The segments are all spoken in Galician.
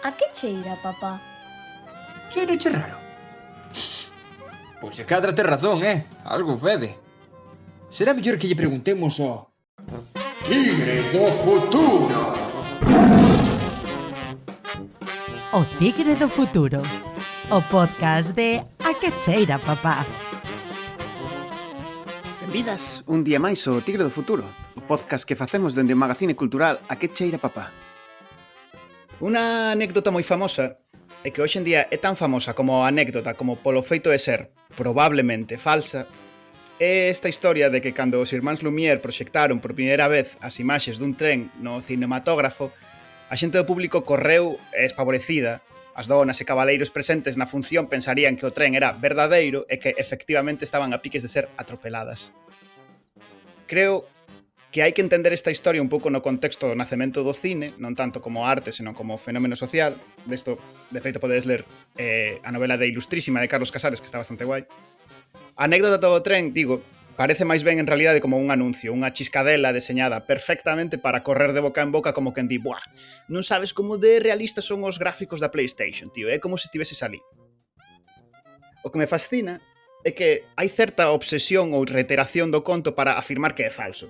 A que cheira, papá? Cheireche raro? Pois se cadra tes razón, algo fede. Será mellor que lle preguntemos ao Tigre do Futuro. O Tigre do Futuro, o podcast de A que cheira, papá. Benvidas un día máis ao Tigre do Futuro, o podcast que facemos dende o magazine cultural A que cheira, papá. Unha anécdota moi famosa é que hoxe en día é tan famosa como anécdota como polo feito de ser probablemente falsa é esta historia de que cando os irmáns Lumière proxectaron por primeira vez as imaxes dun tren no cinematógrafo, a xente do público correu espavorecida. As donas e cabaleiros presentes na función pensarían que o tren era verdadeiro e que efectivamente estaban a piques de ser atropeladas. Creo que hai que entender esta historia un pouco no contexto do nacemento do cine, non tanto como arte, senón como fenómeno social. Desto, de feito, podedes ler a novela de Ilustrísima de Carlos Casares, que está bastante guai. A anécdota do tren, digo, parece máis ben en realidade como un anuncio, unha chiscadela deseñada perfectamente para correr de boca en boca como quen di, buah, non sabes como de realistas son os gráficos da PlayStation, tío, é como se estiveses ali. O que me fascina é que hai certa obsesión ou reiteración do conto para afirmar que é falso.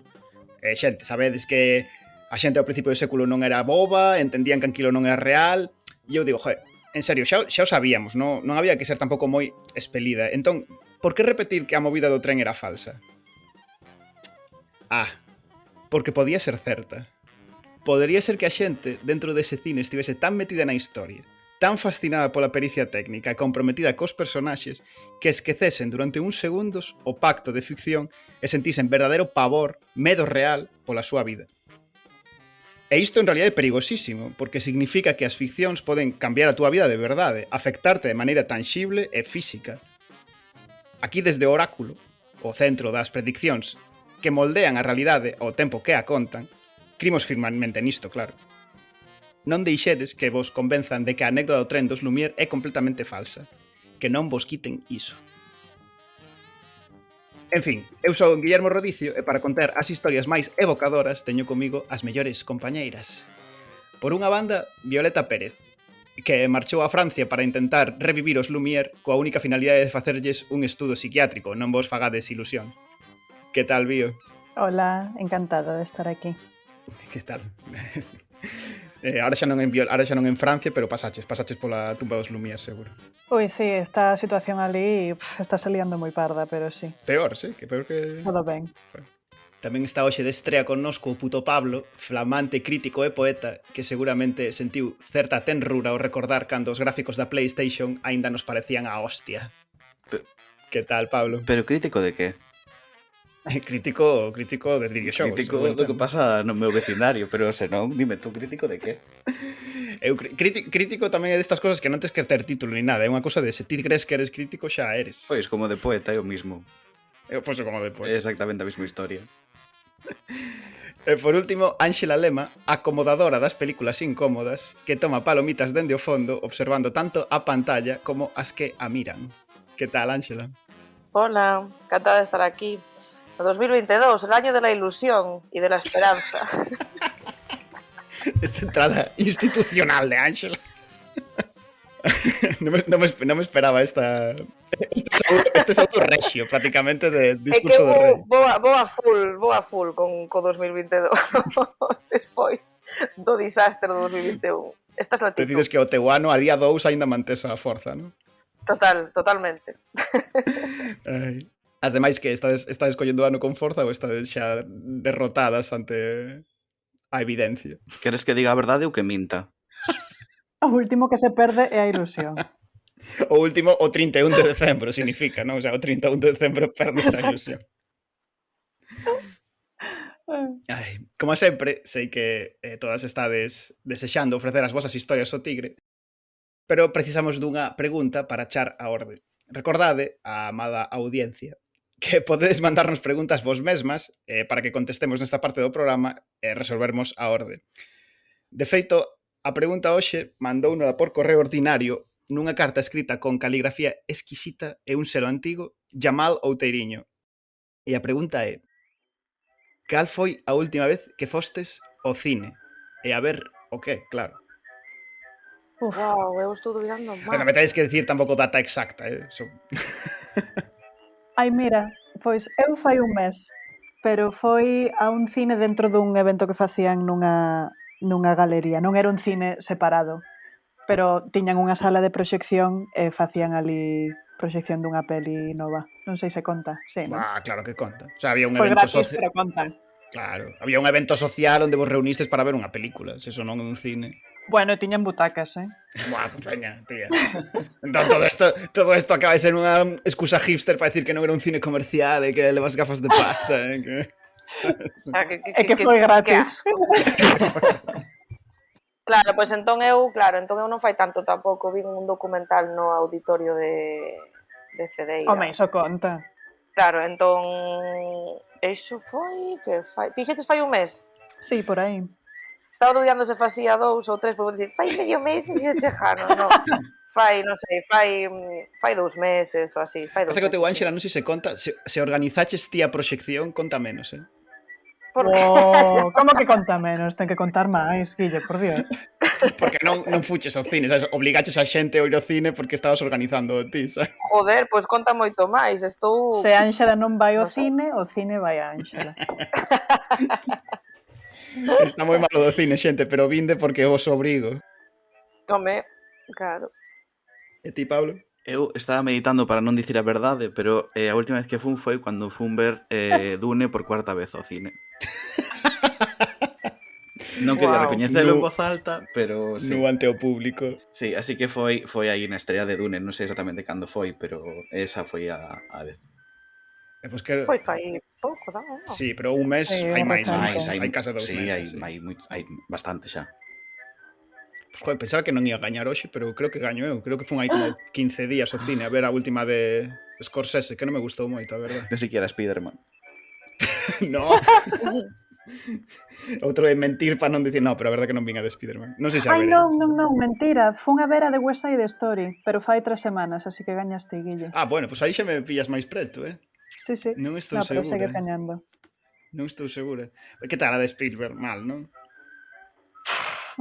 Xente, sabedes que a xente ao principio do século non era boba, entendían que aquilo non era real, e eu digo, joder, en serio, xa o sabíamos, non había que ser tampouco moi espelida. Entón, por que repetir que a movida do tren era falsa? Porque podía ser certa. Podería ser que a xente dentro dese cine estivese tan metida na historia, tan fascinada pola pericia técnica e comprometida cos personaxes, que esquecesen durante uns segundos o pacto de ficción e sentisen verdadeiro pavor, medo real pola súa vida. E isto en realidade é perigosísimo, porque significa que as ficcións poden cambiar a túa vida de verdade, afectarte de maneira tangible e física. Aquí desde o oráculo, o centro das prediccións, que moldean a realidade ao tempo que a contan, crimos firmemente nisto, claro. Non deixedes que vos convenzan de que a anécdota do tren dos Lumière é completamente falsa. Que non vos quiten iso. En fin, eu sou Guillermo Rodicio e para contar as historias máis evocadoras teño comigo as mellores compañeiras. Por unha banda, Violeta Pérez, que marchou a Francia para intentar revivir os Lumière coa única finalidade de facerlles un estudo psiquiátrico, non vos fagades ilusión. Que tal, Bio? Hola, encantada de estar aquí. Que tal? Ahora xa non en Francia, pero pasaches pola tumba dos Lumière, seguro. Ui, sí, esta situación ali está saliendo moi parda, pero sí. Peor, sí, que peor que... Todo ben. Tamén está hoxe de estrea connosco o puto Pablo, flamante crítico e poeta, que seguramente sentiu certa tenrura ao recordar cando os gráficos da PlayStation aínda nos parecían a hostia. Que tal, Pablo? Pero crítico de que? Crítico de videoxogos. Crítico do que pasa no meu vecindario, pero se non, dime tú, crítico de que? Eu crítico tamén é destas cosas que non tes que ter título ni nada, é unha cosa de se ti crees que eres crítico xa eres. Pois como de poeta é o mismo. Pois como de poeta. É exactamente a mesma historia. E por último, Ángela Lema, acomodadora das películas incómodas, que toma palomitas dende o fondo observando tanto a pantalla como as que a miran. Que tal, Ángela? Hola, encantada de estar aquí. El 2022, el año de la ilusión y de la esperanza. Esta entrada institucional de Ángela. No me esperaba este saúdo regio, prácticamente de discurso do rei. Vou a full con 2022. Despois do desastre do 2021. Esta é a Te dices que o teu ano a día 2 aínda mantesa a forza, non? Totalmente. Ai. As demais que estades collendo o ano con forza ou estades xa derrotadas ante a evidencia? Queres que diga a verdade ou que minta? O último que se perde é a ilusión. O último, o 31 de decembro, significa, non? O sea, o 31 de decembro perdes a ilusión. Ai, como sempre, sei que todas estades desexando ofrecer as vosas historias ao tigre, pero precisamos dunha pregunta para echar a orde. Recordade, a amada audiencia, que podedes mandarnos preguntas vos mesmas para que contestemos nesta parte do programa e resolvermos a orde. De feito, a pregunta hoxe mandounola por correo ordinario nunha carta escrita con caligrafía exquisita e un selo antigo, Jamal Outeiriño. E a pregunta é: cal foi a última vez que fostes ao cine? E a ver o que, claro. Uf. Wow, eu estou dubidando Pero non me máis. tedes que decir tampouco data exacta, Eso. Ai, mira, pois eu fai un mes, pero foi a un cine dentro dun evento que facían nunha galería. Non era un cine separado, pero tiñan unha sala de proxección e facían ali proxección dunha peli nova. Non sei se conta, sí, non? Claro que conta. O sea, había un Foi evento gratis, social. pero conta. Claro, había un evento social onde vos reunistes para ver unha película, se eso non é un cine. Bueno, tiñan butacas, Buah, pues veña, tía. Entón todo esto acaba de ser unha excusa hipster para decir que non era un cine comercial e que levas gafas de pasta, que... É que foi gratis. asco. Claro, pois entón eu non fai tanto tampouco vin un documental no auditorio de Cedeira. Home, iso conta. Claro, entón iso foi que fai. Dixetes fai un mes. Sí, por aí. Estaba dubidando se facía 2 ou 3, pero vou dicir, fai medio mes e se chejaron, non. Fai, non sei, fai 2 meses ou así, fai 2 Pasa que o teu meses. Ángela, non sei se conta, se organizaches ti a proxección, conta menos, Por Oh, como que conta menos? Ten que contar máis, Guille, por Dios. Porque non fuches ao cine, sabes? Obligaches a xente a ir ao cine porque estabas organizando ti, sabes? Joder, pois conta moito máis, estou... Se Ángela non vai ao Non sei. cine, o cine vai a Ángela. Está moi malo do cine, xente, pero vinde porque vos obrigo. Home, claro. E ti, Pablo? Eu estaba meditando para non dicir a verdade, pero a última vez que fun foi cando fun ver Dune por cuarta vez ao cine. Non quería Guau. recoñecelo en No. voz alta, pero sí. No ante o público. Sí, así que foi aí na estrella de Dune, non sei exactamente cando foi, pero esa foi a vez. E pois que... Foi fai pouco, non? Sí, pero un mes Sí, hai un máis, recente. hai casa 2 sí, meses. hai bastante xa. Pues, joder, pensaba que non ia gañar hoxe, pero creo que gaño eu. Creo que fun aí como 15 días ao cine a ver a última de Scorsese, que non me gustou moito, a verdade. Non siquiera Spiderman. No. Outro de mentir para non dicir, no, pero a verdade que non vin a de Spiderman. Non sei se a Ai, veré. non, mentira. Fun a ver a de West Side Story, pero fai 3 semanas, así que gañaste, Guille. Ah, bueno, pues aí xa me pillas máis preto, Sí, sí. Non estou No, pero segura. segues gañando. Non estou segura. Que tal a de Spielberg? Mal, non?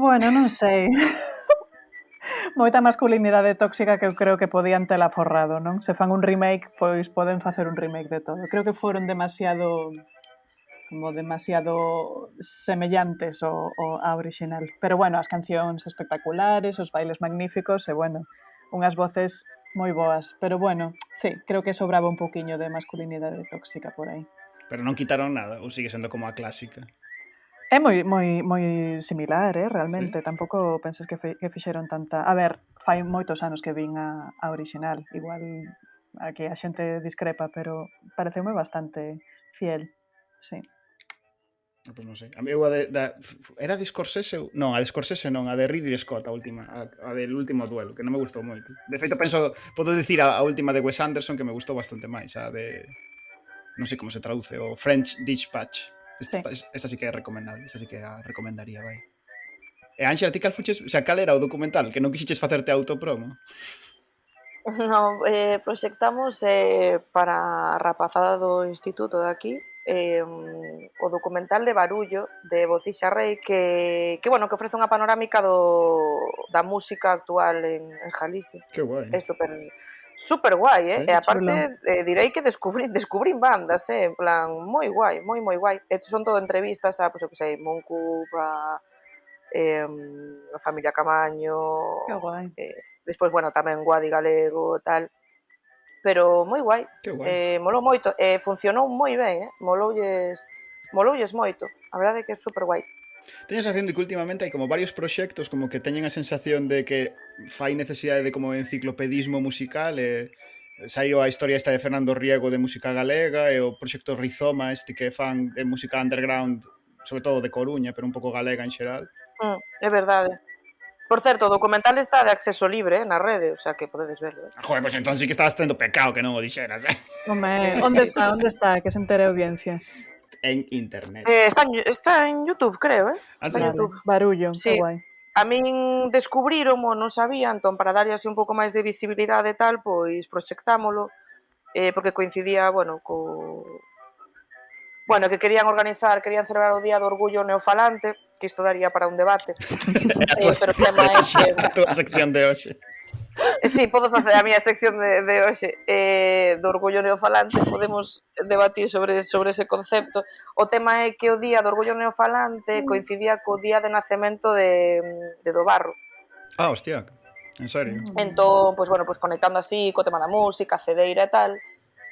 Bueno, non sei. Moita masculinidade tóxica que eu creo que podían tela forrado, non? Se fan un remake, pois poden facer un remake de todo. Creo que foron demasiado semellantes a original. Pero bueno, as cancións espectaculares, os bailes magníficos e bueno, unhas voces moi boas. Pero bueno, sí, creo que sobraba un poquiño de masculinidade tóxica por aí. Pero non quitaron nada, ou sigue sendo como a clásica? É moi similar, realmente. Sí? Tampouco penses que fixeron tanta... A ver, fai moitos anos que vin a original. Igual aquí a xente discrepa, pero pareceume bastante fiel. Sí. Pois non sei. A mí, era de Scorsese? Non, a de Scorsese non, a de Ridley Scott, a última, a del último duelo, que non me gustou moito. De feito, podo dicir a última de Wes Anderson que me gustou bastante máis, a de... Non sei como se traduce, o French Dispatch. Esta sí que é recomendable, esta sí que a recomendaría, vai. E Ángela, ti cal fuches, o sea, cal era o documental? Que non quixiches facerte autopromo? No, proxectamos para a rapazada do instituto de aquí o documental de Barullo de Bocixa Rei que ofrece unha panorámica da música actual en Galicia. Que guai. É super guai, Sí, e aparte direi que descubrín bandas, en plan moi guai, moi guai. Son todo entrevistas a, pois, eu que sei, Moncup, a familia Camaño, Que guai. despois, bueno, tamén Guadi Galego e tal, pero moi guai. Que guai. Molou moito, funcionou moi ben, moloulles moito, a verdade é que é super guai. Teño a sensación de que últimamente hai como varios proxectos como que teñen a sensación de que fai necesidade de como enciclopedismo musical e saiu a historia esta de Fernando Riego de música galega e o proxecto Rizoma este que fan de música underground, sobre todo de Coruña, pero un pouco galega en xeral. É verdade. Por certo, o documental está de acceso libre na rede, o sea que podedes verlo. Joder, pois entón sí que estabas tendo pecado que non o dixeras, Home, onde está? Que se entere a audiencia. En internet. Está en YouTube, creo, Está en Vale, YouTube. Barullo, Sí. que guai. A min descubriromo, non sabía, entón para darlle así un pouco máis de visibilidade e tal, pois proxectámolo, porque coincidía, Bueno, que querían celebrar o Día do Orgullo Neofalante, que isto daría para un debate. Pero o tema é que... A túa sección de hoxe. Sí, podo facer a miña sección de hoxe do Orgullo Neofalante, podemos debatir sobre ese concepto. O tema é que o Día do Orgullo Neofalante coincidía co día de nacemento de Do Barro. Hostia, en serio? Entón, pois conectando así co tema da música, cedeira e tal,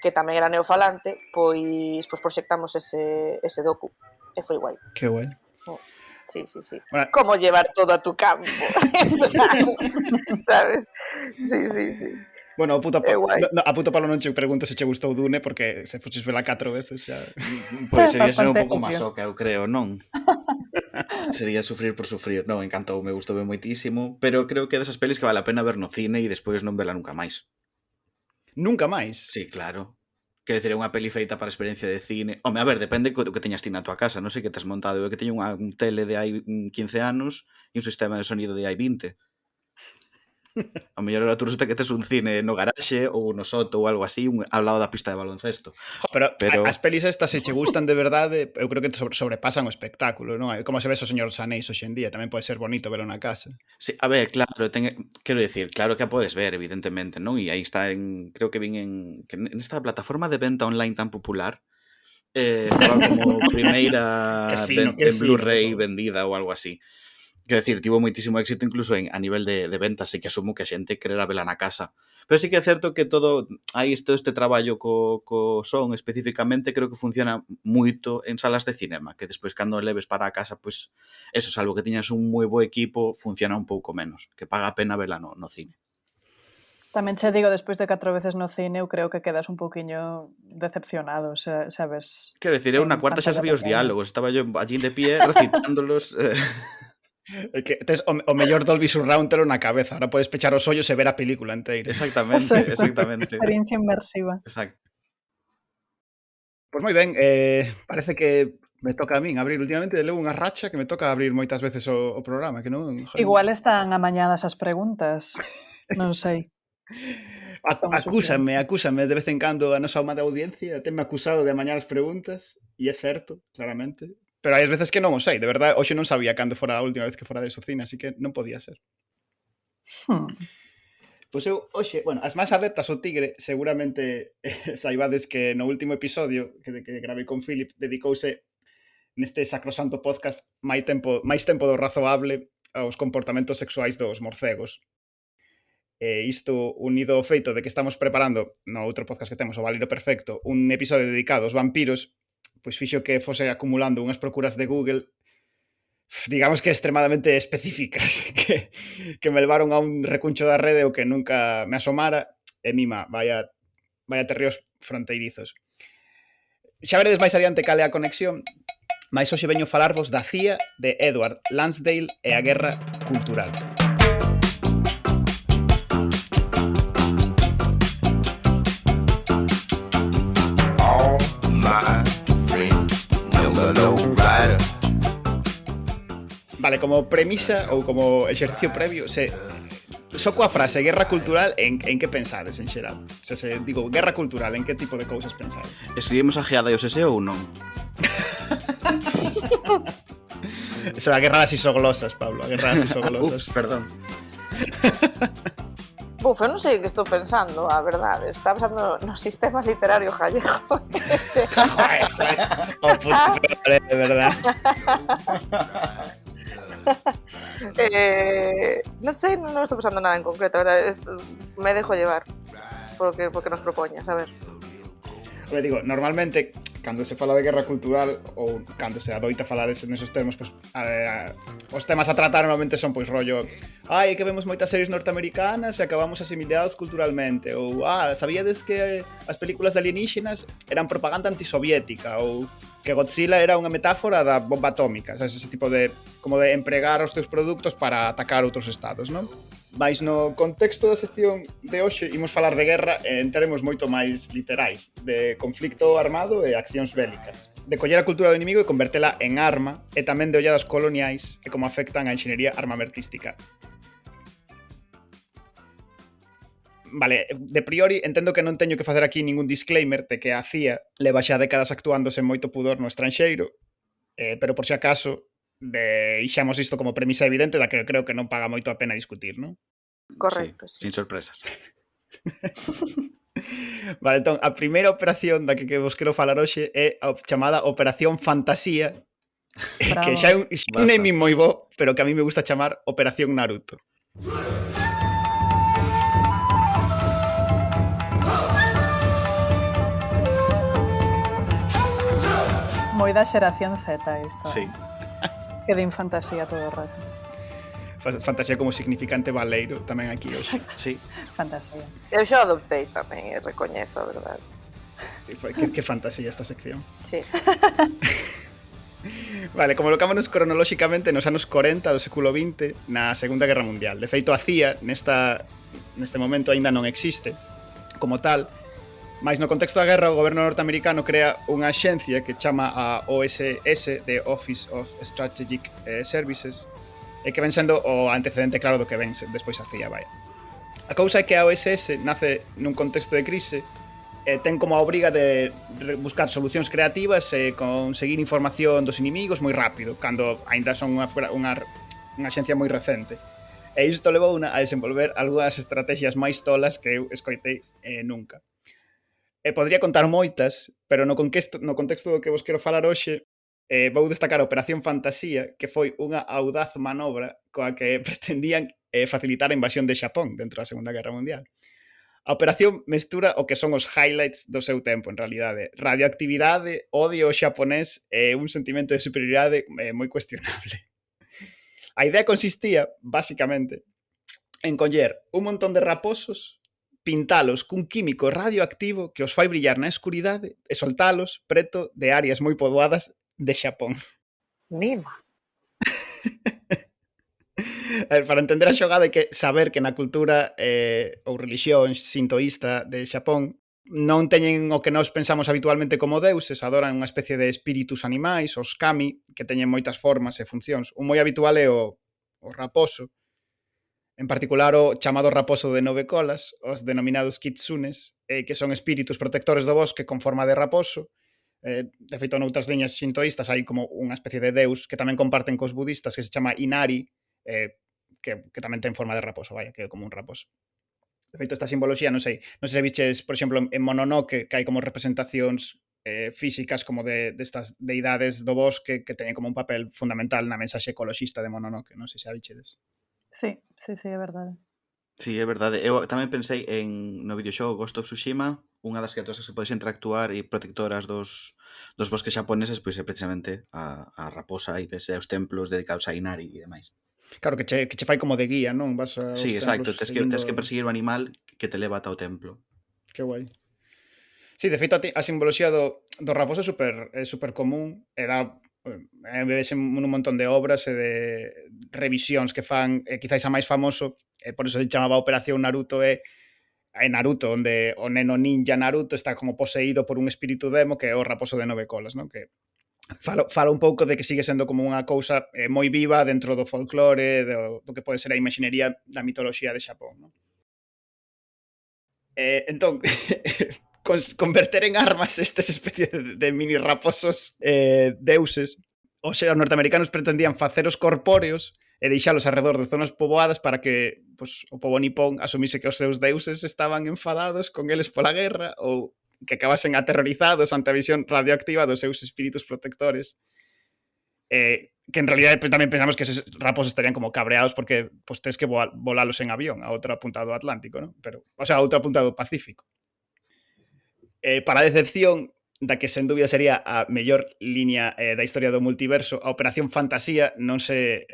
que tamén era neofalante, pois proxectamos ese docu, e foi guai. Que guai. Sí. Bueno, Como llevar todo a tu campo. ¿Sabes? Sí. Bueno, a puto palo non che pregunto se che gustou Dune, porque se fuches vela 4 veces xa... Pois sería ser un pouco masoca, eu creo, non? Sería sufrir por sufrir, non, encantou, me gustou moitísimo, pero creo que é desas pelis que vale a pena ver no cine e despois non vela nunca máis. Nunca máis? Sí, claro. Quer dizer, é unha peli feita para experiencia de cine. Home, a ver, depende do que teñas ti na tua casa, non sei que te has montado. Eu que teño un tele de hai 15 anos e un sistema de sonido de hai 20. A mellor era tú resulta que tes un cine no garaxe ou no soto ou algo así, ao lado da pista de baloncesto. Pero as pelis estas, se che gustan de verdade, eu creo que sobrepasan o espectáculo, non? Como se ves o Señor dos Anéis hoxe en día, tamén pode ser bonito verlo na casa. Sí, a ver, claro, quero dicir, claro que a podes ver, evidentemente, non? E aí está creo que vin en esta plataforma de venta online tan popular, estaba como primeira en Blu-ray vendida ou algo así. Quero dicir, tivo moitísimo éxito incluso a nivel de ventas, e que asumo que a xente quererá vela na casa. Pero sí que é certo que hai este traballo co son especificamente, creo que funciona moito en salas de cinema, que despois cando leves para a casa, pois eso, salvo que tiñas un moi bo equipo, funciona un pouco menos, que paga a pena vela no cine. Tamén che digo, despois de 4 veces no cine, eu creo que quedas un pouquiño decepcionado, sabes? Quero dicir, eu na cuarta xa sabía os diálogos, estaba yo allí de pie recitándolos... É que tes o mellor Dolby Surround telo na cabeza. Ahora podes pechar os ollos e ver a película inteira. Exactamente. Experiencia inmersiva. Exacto. Pois moi ben, parece que me toca a min abrir. Últimamente levo unha racha que me toca abrir moitas veces o programa, que non... Igual están amañadas as preguntas. Non sei. Acúsame de vez en cando a nosa alma de audiencia, tenme acusado de amañar as preguntas, e é certo, claramente. Pero hai as veces que non o sei, de verdade, hoxe non sabía cando fora a última vez que fora de cine, así que non podía ser. Pois eu, hoxe, as máis adeptas ao tigre, seguramente saibades que no último episodio que gravei con Philip, dedicouse neste sacrosanto podcast máis tempo do razoable aos comportamentos sexuais dos morcegos. Isto unido ao feito de que estamos preparando no outro podcast que temos, o Valiro Perfecto, un episodio dedicado aos vampiros, pois fixo que fose acumulando unhas procuras de Google, digamos que extremadamente específicas, que me levaron a un recuncho da rede o que nunca me asomara, e mima, vaya terreos fronteirizos. Xa veredes máis adiante cal é a conexión, mais hoxe veño falarvos da CIA de Edward Lansdale e a Guerra Cultural. Vale, como premisa ou como exercicio previo, só coa frase guerra cultural, en que pensades en xeral? Se digo guerra cultural, en que tipo de cousas pensades? Escribimos a geada e o sese ou non? Eso é a guerra das isoglosas, Pablo, a guerra das isoglosas. Ups, perdón. Eu non sei o que estou pensando, a verdade. Estaba pensando no sistema literario gallego. O puto peor, de verdad. Non sei, non estou pensando nada en concreto. Ahora me dejo llevar porque nos propoñas, a ver. Pero digo, normalmente, cando se fala de guerra cultural ou cando se adoita falar nesos termos, pues, os temas a tratar normalmente son pois rollo é que vemos moitas series norteamericanas e acabamos asimilados culturalmente, ou sabíades que as películas de alienígenas eran propaganda antisoviética, ou que Godzilla era unha metáfora da bomba atómica, sabes? Ese tipo de como de empregar os teus produtos para atacar outros estados, non? Mais no contexto da sección de hoxe imos falar de guerra en termos moito máis literais, de conflicto armado e accións bélicas, de coller a cultura do inimigo e convertela en arma, e tamén de olladas coloniais e como afectan a enxeñería armamentística. vale, de priori entendo que non teño que facer aquí ningún disclaimer de que a CIA leva xa décadas actuando sen moito pudor no estranxeiro, pero por si acaso deixamos isto como premisa evidente da que creo que non paga moito a pena discutir, non? Correcto, sí. Sin sorpresas. Vale, entón, a primeira operación da que vos quero falar hoxe é a chamada Operación Fantasía, que xa é un name moi bo, pero que a mí me gusta chamar Operación Naruto. Moi da xeración Z isto. Sí. Que din fantasía todo o rato. Fantasía como significante baleiro tamén aquí hoxe. Sí. Fantasía. Eu xa adoptei tamén, recoñezo, a verdade. Que fantasía esta sección. Sí. Vale, como colocámonos cronolóxicamente nos anos 40 do século XX na Segunda Guerra Mundial. De feito, a CIA neste momento aínda non existe como tal, mas no contexto da guerra o goberno norteamericano crea unha axencia que chama a OSS, de Office of Strategic Services, e que ven sendo o antecedente claro do que ven despois a CIA, vai. A cousa é que a OSS nace nun contexto de crise e ten como a obriga de buscar solucións creativas e conseguir información dos inimigos moi rápido, cando aínda son unha axencia moi recente. E isto levou a desenvolver algunhas estrategias máis tolas que eu escoitei nunca. E podría contar moitas, pero no contexto do que vos quero falar hoxe, vou destacar a Operación Fantasía, que foi unha audaz manobra coa que pretendían facilitar a invasión de Xapón dentro da Segunda Guerra Mundial. A operación mestura o que son os highlights do seu tempo, en realidade. Radioactividade, odio xaponés e un sentimento de superioridade moi cuestionable. A idea consistía, basicamente, en coller un montón de raposos, pintalos cun químico radioactivo que os fai brillar na escuridade e soltalos preto de áreas moi poboadas de Xapón. Mima. Para entender a xogada hai que saber que na cultura ou religión sintoísta de Xapón non teñen o que nós pensamos habitualmente como deuses, adoran unha especie de espíritus animais, os kami, que teñen moitas formas e funcións. Un moi habitual é o raposo, en particular o chamado raposo de 9 colas, os denominados kitsunes, que son espíritus protectores do bosque con forma de raposo. De feito, noutras liñas sintoístas hai como unha especie de deus que tamén comparten cos budistas, que se chama Inari, que tamén ten forma de raposo, vaya, que é como un raposo. De feito, esta simboloxía, non sei se viches, por exemplo, en Mononoke, que hai como representacións físicas como destas deidades do bosque que teñen como un papel fundamental na mensaxe ecoloxista de Mononoke, non sei se a vichedes. Sí, é verdade. Sí, é verdade. Eu tamén pensei no videoxogo Ghost of Tsushima, unha das criaturas que podes interactuar e protectoras dos bosques xaponeses, pois é precisamente a raposa e os templos dedicados a Inari e demais. Claro, que che fai como de guía, non? Vas a sí, exacto, tens que perseguir o animal que te leva ata o templo. Que guai. Sí, de feito, a simboloxía do raposo é super común e dá ves un montón de obras e de revisións que fan, quizáis a máis famoso, por eso se chamaba Operación Naruto, é Naruto, onde o neno ninja Naruto está como poseído por un espírito demo que é o raposo de 9 colas, non? Que fala un pouco de que sigue sendo como unha cousa moi viva dentro do folclore, do que pode ser a imaxinería da mitoloxía de Xapón, non? Entón, converter en armas estas especies de mini raposos deuses, os norteamericanos pretendían faceros corpóreos e deixalos alrededor de zonas poboadas para que o pobo nipón asumise que os seus deuses estaban enfadados con eles pola guerra ou que acabasen aterrorizados ante a visión radioactiva dos seus espíritus protectores, que en realidad tamén pensamos que esos raposos estarían como cabreados porque tes que volalos en avión a outra punta do Atlántico, ¿no? A outra punta do Pacífico. Para a decepción da que sen dúbida sería a mellor liña da historia do multiverso, a Operación Fantasía non se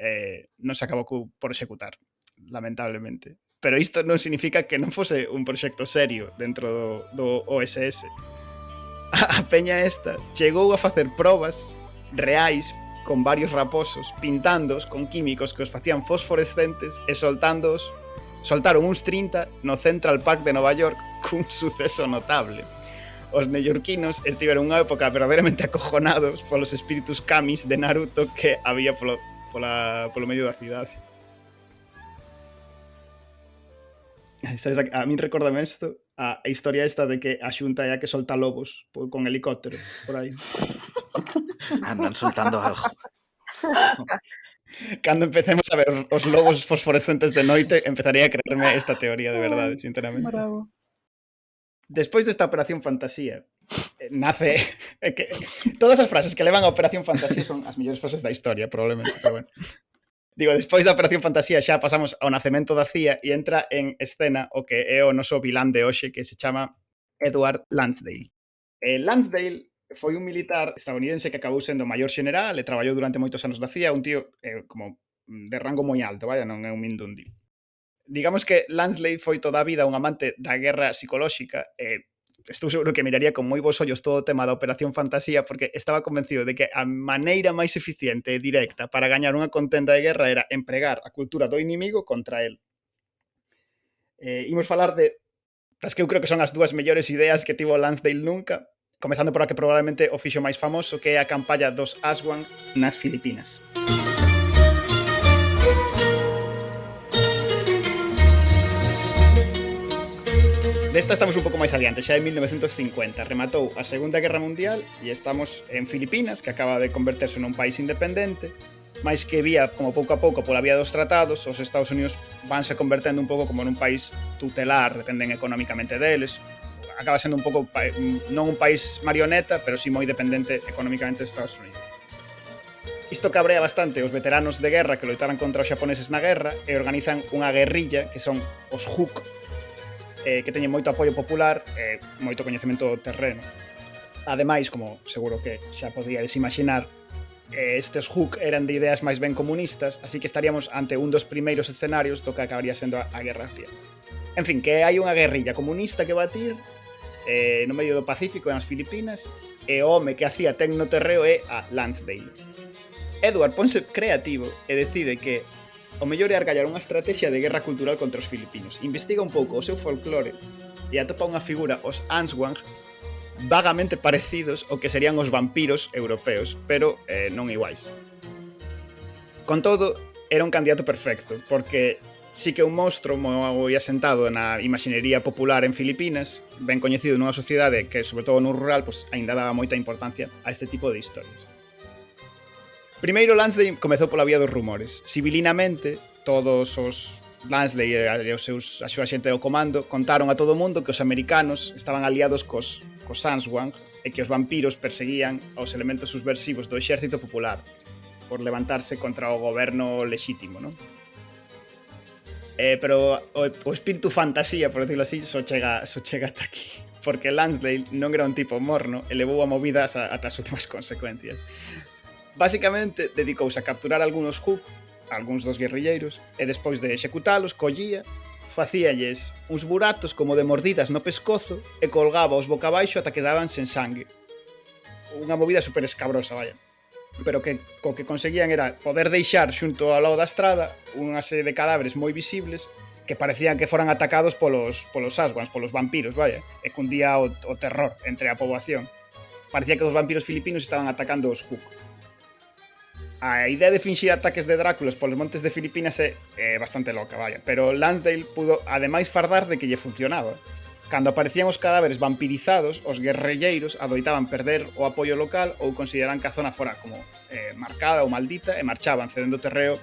acabou por executar, lamentablemente. Pero isto non significa que non fose un proxecto serio dentro do OSS. A peña esta chegou a facer probas reais con varios raposos, pintándoos con químicos que os facían fosforescentes e soltaron uns 30 no Central Park de Nova York cun suceso notable. Os neoyorquinos estiveron unha época verdadeiramente acojonados polos espíritus kamis de Naruto que había polo medio da cidade. Sabes, a min recórdame isto a historia esta de que a Xunta é a que solta lobos con helicóptero por aí. Andan soltando algo. Cando empecemos a ver os lobos fosforescentes de noite, empezaría a creerme esta teoría de verdade, sinceramente. Bravo. Despois desta Operación Fantasía, nace... que todas as frases que levan a Operación Fantasía son as mellores frases da historia, probablemente, pero bueno. Digo, despois da Operación Fantasía xa pasamos ao nacemento da CIA e entra en escena o que é o noso vilán de hoxe, que se chama Edward Lansdale. Lansdale foi un militar estadounidense que acabou sendo maior xeneral e traballou durante moitos anos da CIA, un tío como de rango moi alto, vaya, non é un mindundi. Digamos que Lansdale foi toda a vida un amante da guerra psicolóxica e estou seguro que miraría con moi bons ollos todo o tema da Operación Fantasía porque estaba convencido de que a maneira máis eficiente e directa para gañar unha contenda de guerra era empregar a cultura do inimigo contra el. Imos falar das que eu creo que son as dúas mellores ideas que tivo Lansdale nunca, comezando por a que probablemente o fixo máis famoso, que é a campaña dos Aswang nas Filipinas. Desta estamos un pouco máis adiante, xa en 1950. Rematou a Segunda Guerra Mundial e estamos en Filipinas, que acaba de converterse nun país independente, máis que vía como pouco a pouco pola vía dos tratados, os Estados Unidos vanse convertendo un pouco como nun país tutelar, dependen económicamente deles, acaba sendo un pouco non un país marioneta, pero sí moi dependente económicamente dos Estados Unidos. Isto cabrea bastante os veteranos de guerra que loitaran contra os xaponeses na guerra e organizan unha guerrilla que son os HUK, que teñen moito apoio popular e moito coñecemento do terreno. Ademais, como seguro que xa podíades imaginar, estes HUK eran de ideas máis ben comunistas, así que estaríamos ante un dos primeiros escenarios do que acabaría sendo a Guerra Fría. En fin, que hai unha guerrilla comunista que batir no medio do Pacífico, nas Filipinas, e o home que hacía tecnoterreo é a Lansdale. Edward ponse creativo e decide que o mellor é argallar unha estrategia de guerra cultural contra os filipinos. Investiga un pouco o seu folclore e atopa unha figura, os Aswang, vagamente parecidos ao que serían os vampiros europeos, pero non iguais. Con todo, era un candidato perfecto, porque sí que un monstro moi asentado na imaxinería popular en Filipinas, ben coñecido nunha sociedade que, sobre todo no rural, pues, aínda daba moita importancia a este tipo de historias. Primeiro, Lansdale comezou pola vía dos rumores. Civilinamente, todos os Lansdale e a súa xente do comando contaron a todo o mundo que os americanos estaban aliados cos Aswang e que os vampiros perseguían aos elementos subversivos do exército popular por levantarse contra o goberno lexítimo, non? Pero o espírito fantasía, por decirlo así, só chega ata aquí, porque Lansdale non era un tipo morno e levou a movidas ata as últimas consecuencias. Basicamente, dedicouse a capturar algúns HUK, algúns dos guerrilleiros, e despois de executalos, collía, facíalles uns buratos como de mordidas no pescozo e colgaba os boca abaixo ata que daban sen sangue. Unha movida super escabrosa, vaya. Pero que co que conseguían era poder deixar xunto ao lado da estrada unha serie de cadáveres moi visibles que parecían que foran atacados polos Aswans, polos vampiros, vaya, e cundía o terror entre a poboación. Parecía que os vampiros filipinos estaban atacando os HUK. A idea de finxir ataques de Dráculas polos montes de Filipinas é bastante loca, vaya, pero Lansdale pudo ademais fardar de que lle funcionaba. Cando aparecían os cadáveres vampirizados, os guerrilleiros adoitaban perder o apoio local ou consideran que a zona fora como marcada ou maldita e marchaban cedendo terreo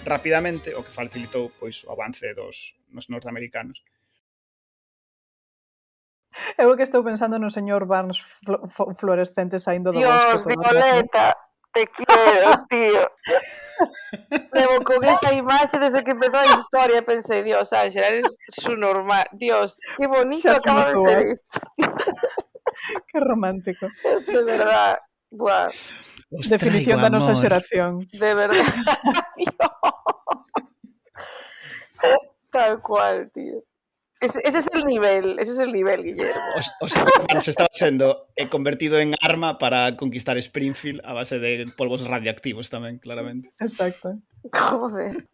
rapidamente, o que facilitou pois, o avance dos norteamericanos. Eu que estou pensando no señor Barnes fluorescente saindo do Dios, bosque. Violeta, te quiero, tío. Levo con esa imaxe desde que empezou a historia. Pensei, Dios, Ángela, eres su normal. Dios, qué bonito acaba de ser esto. Qué romántico. De verdad. Buah. Definición da nosa xeración. De verdad. Tal cual, tío. Ese es el nivel, Guillermo. Se estaba sendo convertido en arma para conquistar Springfield a base de polvos radioactivos tamén, claramente. Exacto. Joder.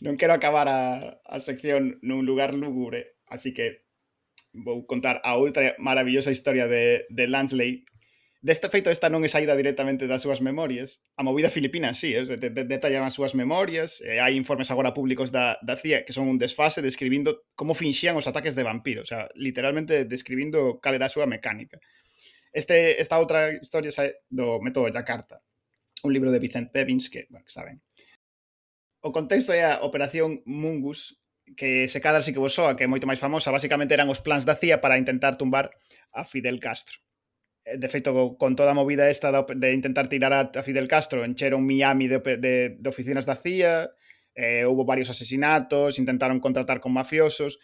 Non quero acabar a sección nun lugar lúgubre, así que vou contar a outra maravillosa historia de Lansdale Deste feito, esta non é saída directamente das súas memorias. A movida filipina, sí, detallan as súas memorias. Hai informes agora públicos da CIA que son un desfase describindo como finxían os ataques de vampiros. O sea, literalmente describindo cal era a súa mecánica. Esta outra historia é do método Yakarta, un libro de Vicent Pevins que, bueno, que está ben. O contexto é a Operación Mungus, que se cadra si que vos soa, que é moito máis famosa. Básicamente eran os plans da CIA para intentar tumbar a Fidel Castro. De feito, con toda a movida esta de intentar tirar a Fidel Castro, encheron Miami de oficinas da CIA, hubo varios asesinatos, intentaron contratar con mafiosos,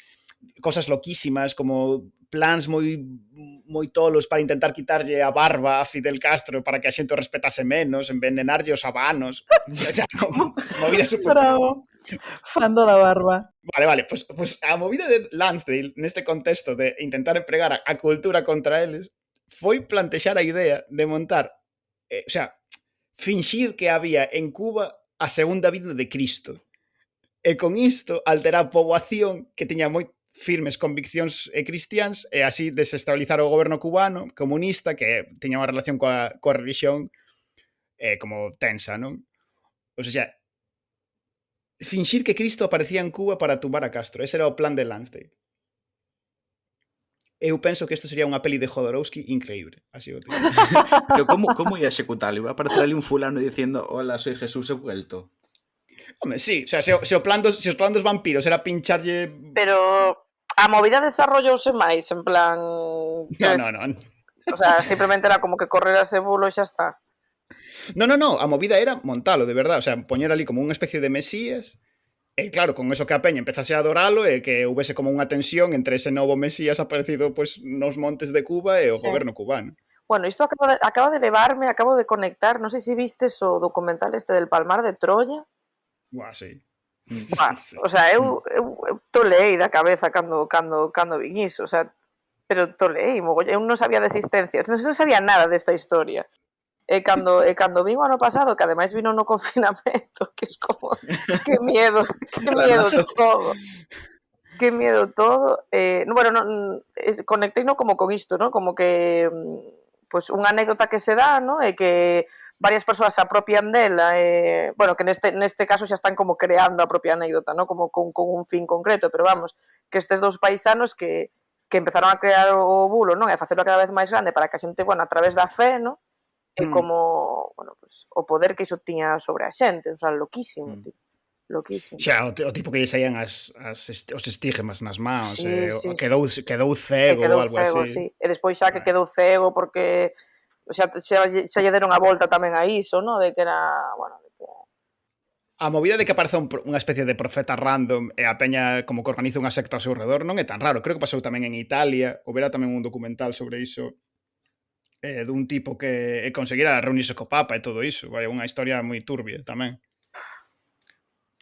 cosas loquísimas, como plans moi tolos para intentar quitarlle a barba a Fidel Castro para que a xente o respetase menos, envenenarlle os habanos. O sea, movida super... Bravo. Fando da barba. Vale, pues a movida de Lansdale, neste contexto de intentar empregar a cultura contra eles, foi plantexar a idea de montar, o sea, finxir que había en Cuba a segunda vida de Cristo. E con isto alterar a poboación que tiña moi firmes conviccións cristiáns e así desestabilizar o goberno cubano comunista que tiña unha relación coa religión como tensa, non? O sea, finxir que Cristo aparecía en Cuba para tumbar a Castro. Ese era o plan de Lansdale. Eu penso que isto sería unha peli de Jodorowsky increíble. Así o tío. Pero como ia executarlo? Iba a aparecer ali un fulano diciendo hola, soy Jesús, he vuelto. Home, sí, o sea, se os plan dos vampiros era pincharlle... Pero a movida desarrollouse máis, en plan... Non. O sea, simplemente era como que correr ese bulo e xa está. No, a movida era montalo, de verdad. O sea, poñer ali como unha especie de mesías. E claro, con eso que a peña empezase a adoralo e que houvese como unha tensión entre ese novo mesías aparecido pues, nos montes de Cuba e o goberno cubano. Bueno, isto acaba de levarme, acabo de conectar, non sei se vistes o documental este del Palmar de Troya. Buah, sí. Sí. O sea, eu toleei da cabeza cando vin iso, o sea, pero toleei, eu non sabía de existencia, non sabía nada desta historia. E cando vin o ano pasado, que ademais vino no confinamento, que es como, que miedo todo. Que miedo todo. Conectei no como con isto, ¿no? Como que pues unha anécdota que se dá, ¿no? E que varias persoas se apropian dela, bueno, que neste caso xa están como creando a propia anécdota, ¿no? Como con un fin concreto, pero vamos, que estes dous paisanos que empezaron a crear o bulo, non? E a facelo cada vez máis grande para que a xente, bueno, a través da fe, ¿no? E como, bueno, pues, o poder que iso tiña sobre a xente, o sea, loquísimo, tío. Loquísimo. Xa, o tipo que lle saían os estigmas nas mans, sí. Quedou cego ou algo así. Sí. E despois xa que quedou cego porque xa lle deron a volta tamén a iso, ¿no? De que era, bueno, A movida de que aparece unha especie de profeta random e a peña como que organiza unha secta ao seu redor non é tan raro. Creo que pasou tamén en Italia. Houbera tamén un documental sobre iso dun tipo que conseguira reunirse co Papa e todo iso. Vai, unha historia moi turbia tamén.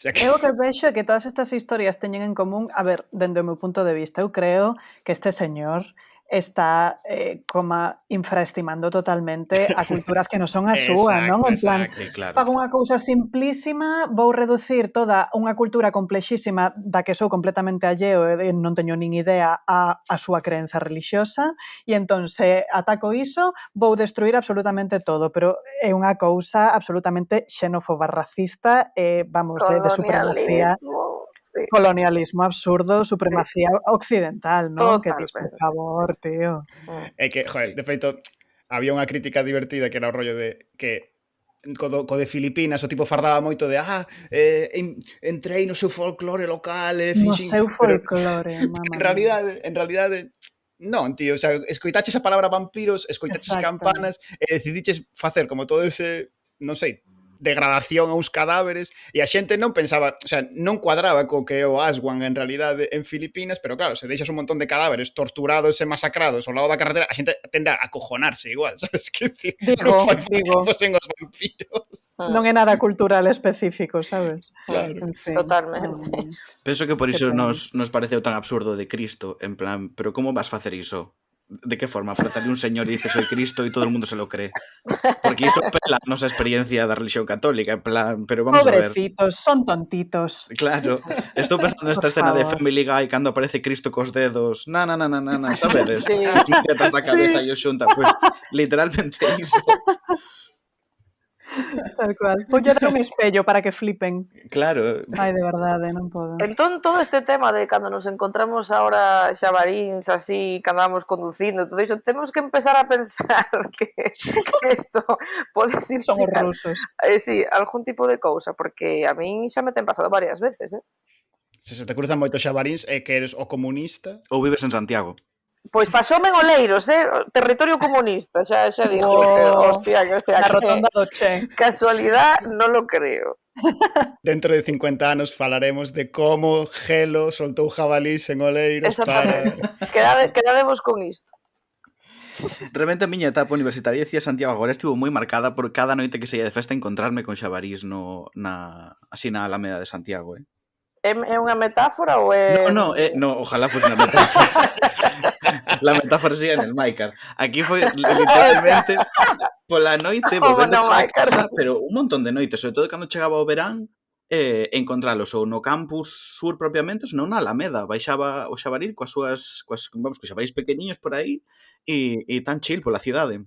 Eu que vexo é que todas estas historias teñen en común, a ver, dende o meu punto de vista, eu creo que este señor está como infraestimando totalmente a culturas que non son a súa, non? En plan, claro. fago unha cousa simplísima, vou reducir toda unha cultura complexísima da que sou completamente alleo e non teño nin idea a súa creenza religiosa e entón se ataco iso, vou destruir absolutamente todo, pero é unha cousa absolutamente xenófoba, racista e, vamos, de supremacía. Sí. Colonialismo absurdo, supremacía occidental, non? Que dis, por favor, tío. É que, joder, de feito, había unha crítica divertida que era o rollo de que co de Filipinas o tipo fardaba moito de entrei no seu folclore local no seu folclore, mamá. En realidade non, tío, o sea, escoitaches a palabra vampiros, escoitaches campanas e decidiches facer como todo ese, non sei, degradación aos cadáveres e a xente non pensaba, o sea, non cuadraba co que é o Aswan en realidade en Filipinas, pero claro, se deixas un montón de cadáveres torturados e masacrados ao lado da carretera, a xente tende a acojonarse igual, sabes? Que decir, digo. Fosen os vampiros. Non é nada cultural específico, sabes? Claro. En fin, Penso que por iso nos pareceu tan absurdo de Cristo, en plan, pero como vas facer iso? ¿De qué forma? Aparece un señor y dice soy Cristo y todo el mundo se lo cree. Porque iso pela a nosa experiencia da religión católica, en plan, pero vamos a ver. Pobrecitos, son tontitos. Claro, estou pensando nesta Por escena de favor. Family Guy cando aparece Cristo cos dedos, sabedes? Sí. Os mete atrás da cabeza Sí. e os xunta, pois literalmente iso. Tal cual. Vou dar un espello para que flipen. Claro, Ai, de verdade, non podo. Entón, todo este tema de cando nos encontramos ahora xabaríns así, cando vamos conducindo, todo iso, temos que empezar a pensar que isto pode Son os significar rusos. sí, algún tipo de cousa, porque a min xa me ten pasado varias veces, Se te cruzan moitos xabaríns é que eres o comunista. ou vives en Santiago. Pois pasoume en Oleiros, territorio comunista, xa digo, Oh, que, hostia, que o sea, Na que rotonda do Che. casualidad non lo creo. Dentro de 50 anos falaremos de como Gelo soltou jabalís en Oleiros para... Exactamente. Quedademos con isto. Realmente a miña etapa universitaria decía Santiago agora estivo moi marcada por cada noite que saía de festa encontrarme con xabarís así na Alameda de Santiago, É unha metáfora ou é... No, ojalá fose unha metáfora. La metáfora sigue en el Máicar. Aquí foi literalmente pola noite volvendo no para Máicar, casa, sí. pero un montón de noites, sobre todo cando chegaba o verán, encontralos ou no campus sur propiamente, senón na Alameda. Baixaba o xabaril coas xabarís pequeniños por aí e tan chill pola cidade.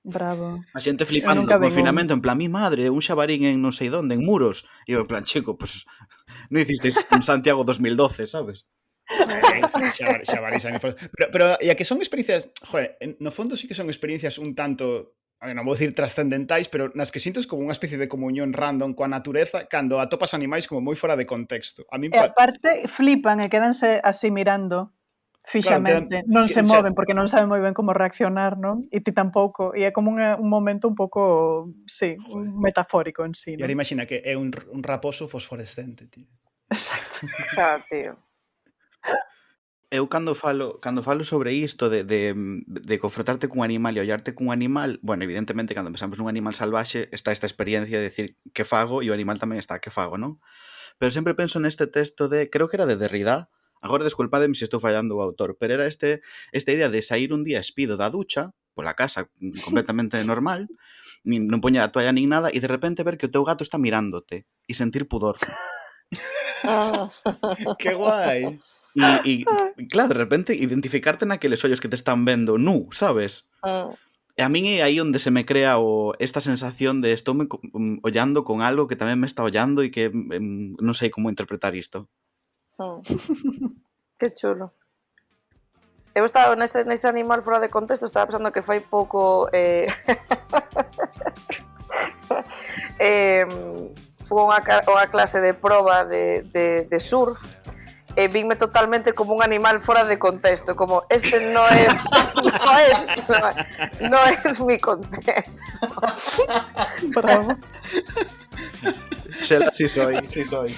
Bravo. A xente Eu flipando nunca no ven confinamento, en plan, mi madre, un xabarín en non sei donde, en Muros. E eu en plan, chico, pues non hicisteis en Santiago 2012, sabes? Xabarís. Pero e a que son experiencias, joder, no fondo sí que son experiencias un tanto, non vou dicir trascendentais, pero nas que sintes como unha especie de comunión random coa natureza cando atopas animais como moi fora de contexto. A mí E aparte flipan e quedanse así mirando fixamente, non se moven porque non saben moi ben como reaccionar, non? E ti tampouco, e é como un momento un pouco, sí, metafórico en sí, E ahora non? imagina que é un raposo fosforescente, tío. Exacto. Xa, tío. Eu cando falo sobre isto de confrontarte cun animal e ollarte cun animal, bueno, evidentemente cando pensamos nun animal salvaxe está esta experiencia de decir que fago e o animal tamén está que fago, non? Pero sempre penso neste texto creo que era de Derrida, agora desculpademe se estou fallando o autor, pero era esta idea de sair un día espido da ducha, pola casa completamente normal, non poña a toalla nin nada, e de repente ver que o teu gato está mirándote e sentir pudor. Que guai. E claro, de repente identificarte naqueles ollos que te están vendo sabes? E a min é aí onde se me crea esta sensación de estou ollando con algo que tamén me está ollando e que non sei como interpretar isto. Que chulo. Eu estaba nese animal fora de contexto, estaba pensando que fai pouco foi unha clase de proba de surf e vinme totalmente como un animal fora de contexto, como este no es mi contexto. Bravo. Xela, sí soy.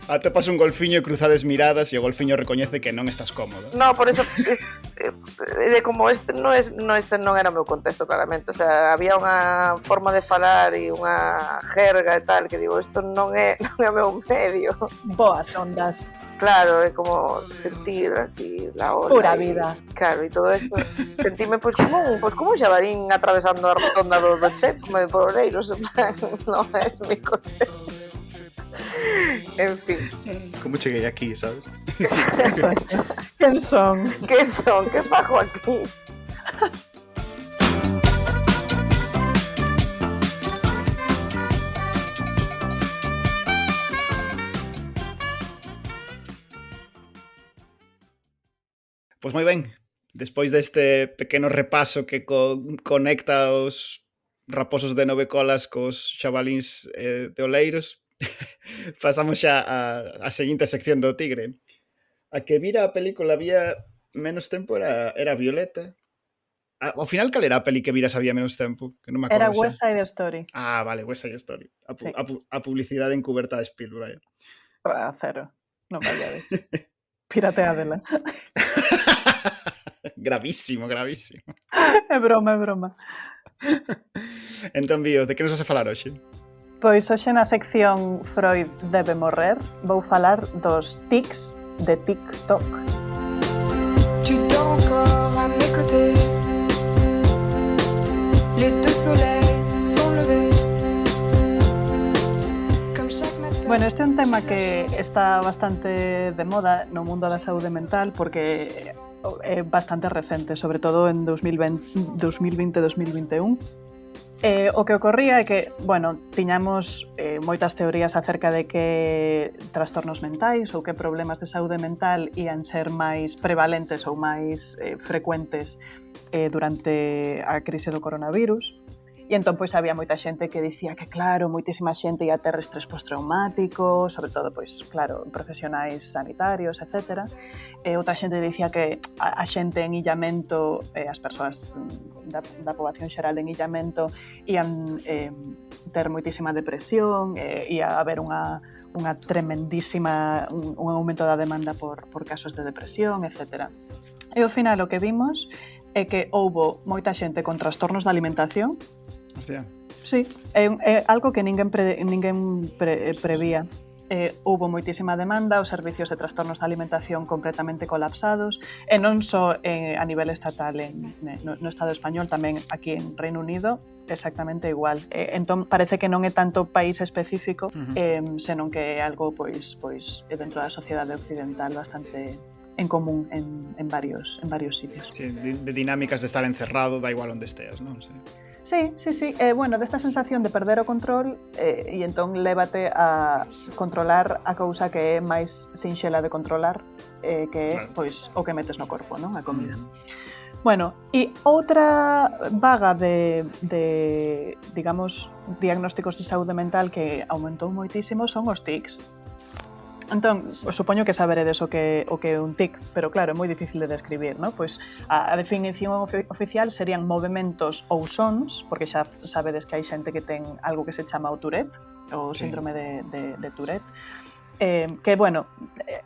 Atopas un golfiño e cruzades miradas e o golfiño recoñece que non estás cómodo. No, por eso de como este non era o meu contexto claramente, o sea, había unha forma de falar e unha jerga e tal que digo, isto non é o meu medio. Boas ondas. Claro, é como sentir así la ola. Pura vida. Claro, e todo eso, sentime como un xabarín atravesando a rotonda do Che, como de por Oleiros, en plan, non é mi contexto. En fin. Como cheguei aquí, sabes? Exacto. Quen son? Que son? Que fago aquí? Pois moi ben, despois deste pequeno repaso que conecta os raposos de 9 colas cos xabalíns de Oleiros, pasamos xa a seguinte sección do Tigre. A que vira a película había menos tempo era Violeta. Ao final, cal era a peli que viras había menos tempo? Que non me acordo Era xa. West Side Story. Ah, vale, West Side Story. Sí. A publicidade encuberta de Spielberg. Cero. Non vayades. Pirateádela. Gravísimo. É broma. Entón, Bio, de que nos vas a falar hoxe? Pois hoxe na sección Freud debe morrer vou falar dos tics de TikTok. Tu dors encore à mes côtés. l'été, les deux soleils sont levés. Comme chaque matin. Bueno, este é un tema que está bastante de moda no mundo da saúde mental porque é bastante recente, sobre todo en 2020-2021. O que ocorría é que, bueno, tiñamos moitas teorías acerca de que trastornos mentais ou que problemas de saúde mental ían ser máis prevalentes ou máis frecuentes durante a crise do coronavirus. E entón, pois, había moita xente que dicía que, claro, moitísima xente ia ter estrés postraumático, sobre todo, pois, claro, profesionais sanitarios, etc. E outra xente dicía que a xente en illamento, as persoas da poboación xeral en illamento, ian ter moitísima depresión, ia haber unha tremendísima, un aumento da demanda por casos de depresión, etc. E ao final o que vimos é que houbo moita xente con trastornos da alimentación. Hostia. Sí, é algo que ninguén prevía. Houbo moitísima demanda, os servicios de trastornos da alimentación completamente colapsados, e non só a nivel estatal no Estado español, tamén aquí en Reino Unido, exactamente igual. Entón, parece que non é tanto país específico, senón que é algo pois dentro da sociedade occidental bastante en común en varios sitios. Sí, de dinámicas de estar encerrado, da igual onde esteas, non? Sí. Sí. Bueno, desta sensación de perder o control e entón lévate a controlar a cousa que é máis sinxela de controlar, que é, Claro. pois, o que metes no corpo, non? A comida. Bueno, e outra vaga de digamos, diagnósticos de saúde mental que aumentou moitísimo son os tics. Entón, supoño que saberedes o que é un tic, pero claro, é moi difícil de describir, non? Pois a definición oficial serían movementos ou sons, porque xa sabedes que hai xente que ten algo que se chama o Tourette, o síndrome de Tourette, que, bueno,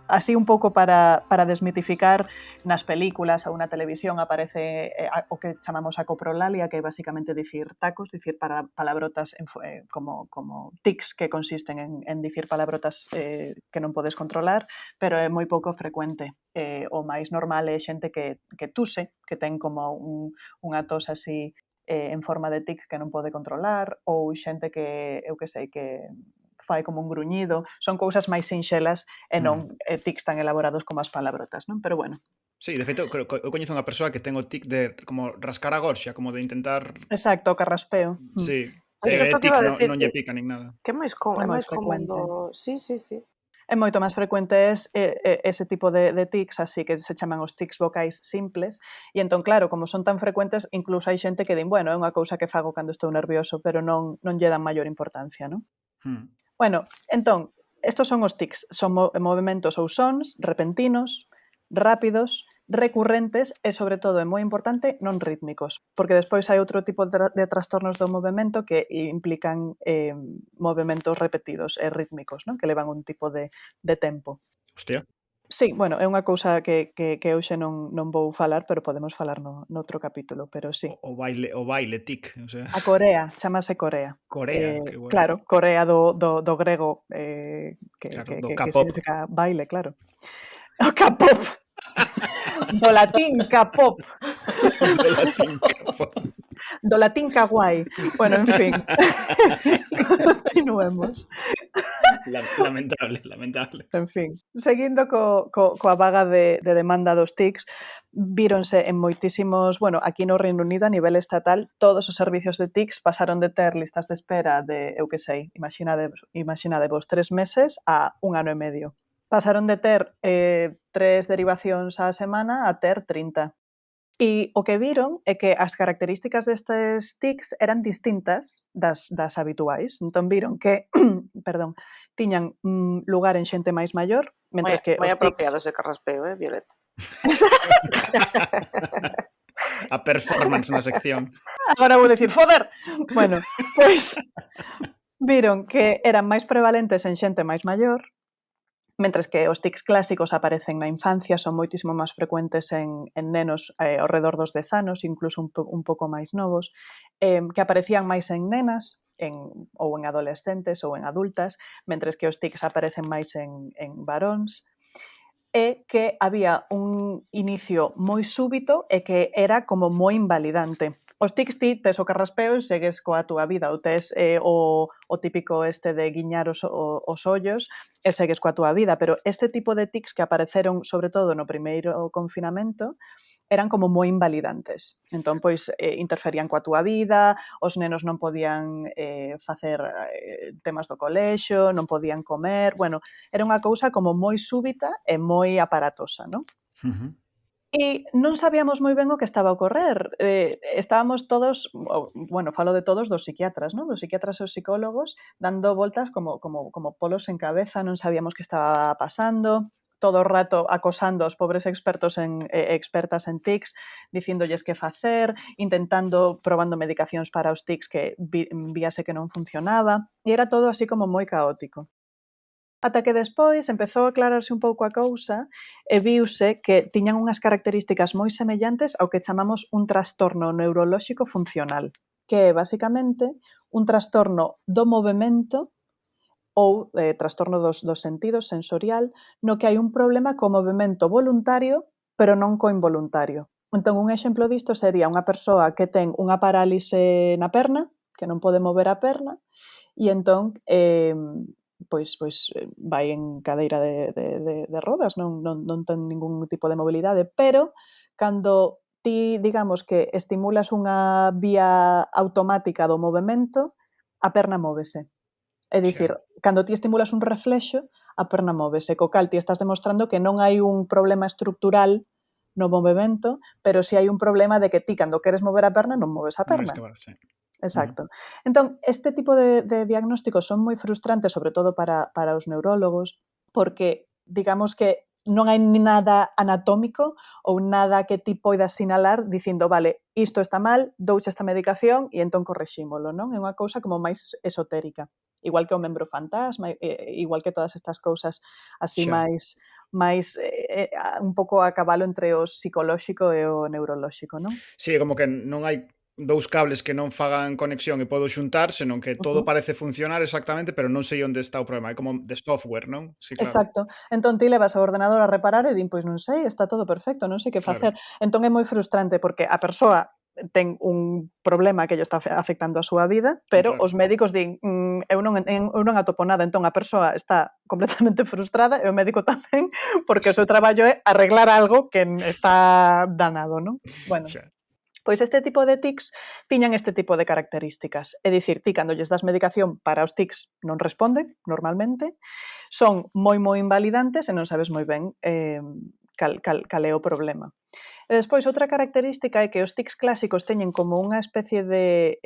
así un pouco para desmitificar, nas películas ou na televisión aparece o que chamamos a coprolalia, que é basicamente dicir tacos, dicir palabrotas como tics que consisten en dicir palabrotas que non podes controlar, pero é moi pouco frecuente. O máis normal é xente que tuse, que ten como unha tos así en forma de tic que non pode controlar, ou xente que, eu que sei, que fai como un gruñido, son cousas máis sinxelas e non tics tan elaborados como as palabrotas, non? Pero bueno. Sí, de feito, eu coñezo unha persoa que ten o tic de como rascar a gorxa, como de intentar... Exacto, o carraspeo. Sí, Eso é isto te tic, iba a decir, non sí. lle pica nin nada. Que é máis É moi común frecuente. Sí. É moito máis frecuente ese tipo de tics, así que se chaman os tics vocais simples, e entón, claro, como son tan frecuentes, incluso hai xente que din, bueno, é unha cousa que fago cando estou nervioso, pero non lle dan maior importancia, non? Bueno, entón, estos son os tics, son movementos ou sons repentinos, rápidos, recurrentes e, sobre todo, é moi importante, non rítmicos, porque despois hai outro tipo de trastornos do movemento que implican movementos repetidos e rítmicos, non? Que levan un tipo de tempo. Hostia. Sí, bueno, é unha cousa que hoxe non vou falar, pero podemos falar noutro capítulo, pero sí. O baile tic, o sea... A Corea, chamase Corea. Corea, que bueno. Claro, Corea do grego, Claro, do que K-pop. significa baile, claro. O K-pop. Do latín K-pop. Do latín K-pop. Do latín kawaii. Bueno, en fin. Continuemos. Lamentable. En fin, seguindo coa vaga de demanda dos tics, víronse en moitísimos, bueno, aquí no Reino Unido a nivel estatal, todos os servicios de tics pasaron de ter listas de espera de, eu que sei, imaginadevos 3 meses a 1 ano e medio. Pasaron de ter 3 derivacións á semana a ter 30. E o que viron é que as características destes tics eran distintas das habituais. Entón viron que, tiñan lugar en xente máis maior, mentres que moi os apropiado tics... ese carraspeo, Violeta? A performance na sección. Agora vou dicir, foder! Bueno, pois viron que eran máis prevalentes en xente máis maior, mentres que os tics clásicos aparecen na infancia, son moitísimo máis frecuentes en nenos ao redor dos 10 anos, incluso un pouco máis novos, que aparecían máis en nenas, ou en adolescentes ou en adultas, mentres que os tics aparecen máis en varóns. é que había un inicio moi súbito e que era como moi invalidante. Os tics ti tes o carraspeo e segues coa túa vida, ou tes o típico este de guiñar os ollos e segues coa túa vida, pero este tipo de tics que apareceron sobre todo no primeiro confinamento eran como moi invalidantes. Entón, pois, interferían coa túa vida, os nenos non podían facer temas do colexio, non podían comer, bueno, era unha cousa como moi súbita e moi aparatosa, non? E non sabíamos moi ben o que estaba a ocorrer. Estábamos todos, bueno, falo de todos dos psiquiatras, non? Dos psiquiatras e os psicólogos dando voltas como polos en cabeza, non sabíamos que estaba pasando, todo o rato acosando aos pobres expertos expertas en tics, dicíndolles que facer, intentando, probando medicacións para os tics que víase que non funcionaba, e era todo así como moi caótico. Ata que despois empezou a aclararse un pouco a cousa e viuse que tiñan unhas características moi semellantes ao que chamamos un trastorno neurolóxico funcional, que é basicamente un trastorno do movemento ou trastorno dos sentidos sensorial, no que hai un problema co movemento voluntario, pero non co involuntario. Entón, un exemplo disto sería unha persoa que ten unha parálise na perna, que non pode mover a perna, e entón pois vai en cadeira de rodas, non ten ningún tipo de mobilidade, pero cando ti, digamos, que estimulas unha vía automática do movemento, a perna móvese. É dicir, cando ti estimulas un reflexo, a perna móvese, co cal ti estás demostrando que non hai un problema estructural no movemento, pero si hai un problema de que ti, cando queres mover a perna, non moves a perna. Exacto. Entón, este tipo de diagnósticos son moi frustrantes, sobre todo para os neurólogos, porque digamos que non hai nada anatómico ou nada que ti poidas sinalar dicindo, vale, isto está mal, douche esta medicación e entón correxímolo, non? É unha cousa como máis esotérica. Igual que o membro fantasma, igual que todas estas cousas así máis un pouco a cabalo entre o psicolóxico e o neurolóxico, non? Sí, como que non hai dous cables que non fagan conexión e podo xuntar, senón que todo parece funcionar exactamente, pero non sei onde está o problema. É como de software, non? Sí, claro. Exacto. Entón ti levas ao ordenador a reparar e din, pois non sei, está todo perfecto, non sei que facer. Entón é moi frustrante porque a persoa ten un problema que lle está afectando a súa vida, pero os médicos din, eu non atopo nada, entón a persoa está completamente frustrada e o médico tamén, porque o seu traballo é arreglar algo que está danado, non? Bueno. Pois este tipo de tics tiñan este tipo de características. É dicir, ti cando lles das medicación para os tics non responden, normalmente, son moi invalidantes e non sabes moi ben cal é o problema. E despois, outra característica é que os tics clásicos teñen como unha especie de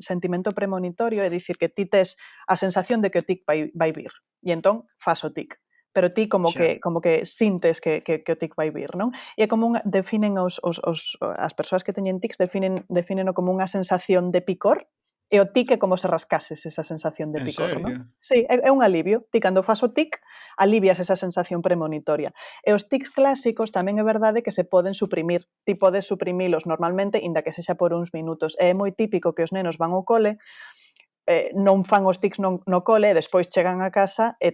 sentimento premonitorio, é dicir, que ti tes a sensación de que o tic vai vir, e entón fas o tic. Pero ti como que sintes que o tic vai vir, non? E é como definen as persoas que teñen tics defineno como unha sensación de picor, e o tic é como se rascases esa sensación de picor, non? Sí, é un alivio. Ti cando fas o tic, alivias esa sensación premonitoria. E os tics clásicos tamén é verdade que se poden suprimir. Ti podes suprimilos normalmente, inda que sexa por uns minutos. E é moi típico que os nenos van ao cole, non fan os tics no cole e despois chegan a casa e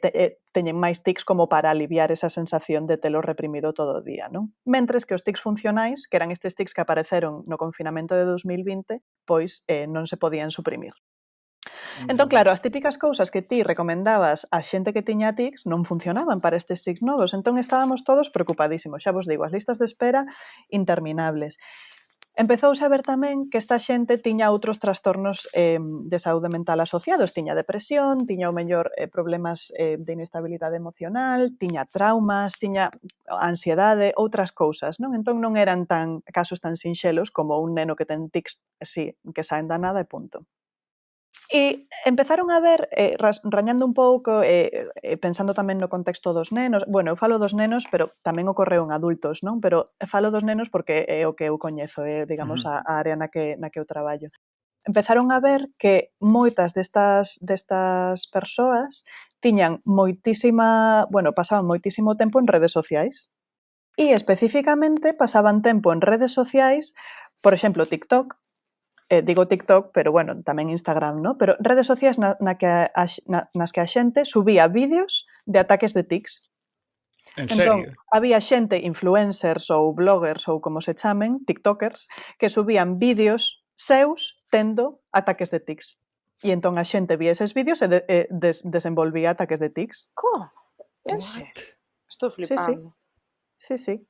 teñen máis tics como para aliviar esa sensación de telo reprimido todo o día, non? Mentres que os tics funcionais, que eran estes tics que apareceron no confinamento de 2020, pois non se podían suprimir. Entón, claro, as típicas cousas que ti recomendabas a xente que tiña tics non funcionaban para estes tics novos, entón estábamos todos preocupadísimos, xa vos digo, as listas de espera interminables. Empezouse a ver tamén que esta xente tiña outros trastornos de saúde mental asociados. Tiña depresión, tiña o mellor problemas de inestabilidade emocional, tiña traumas, tiña ansiedade, outras cousas, non? Entón non eran casos tan sinxelos como un neno que ten tics, sí, que saen da nada e punto. E empezaron a ver, rañando un pouco, pensando tamén no contexto dos nenos, bueno, eu falo dos nenos, pero tamén ocorreu en adultos, non? Pero falo dos nenos porque é o que eu coñezo, digamos, a área na que eu traballo. Empezaron a ver que moitas destas persoas tiñan pasaban moitísimo tempo en redes sociais. E especificamente pasaban tempo en redes sociais, por exemplo, TikTok, digo TikTok, pero bueno, tamén Instagram, ¿no? Pero redes sociais nas que a xente subía vídeos de ataques de tics. En Entón, serio? había xente, influencers ou bloggers ou como se chamen, tiktokers, que subían vídeos seus tendo ataques de tics. E entón a xente vía eses vídeos e desenvolvía ataques de tics. Como? Ese. What? Estou Sí, sí. flipando. Sí.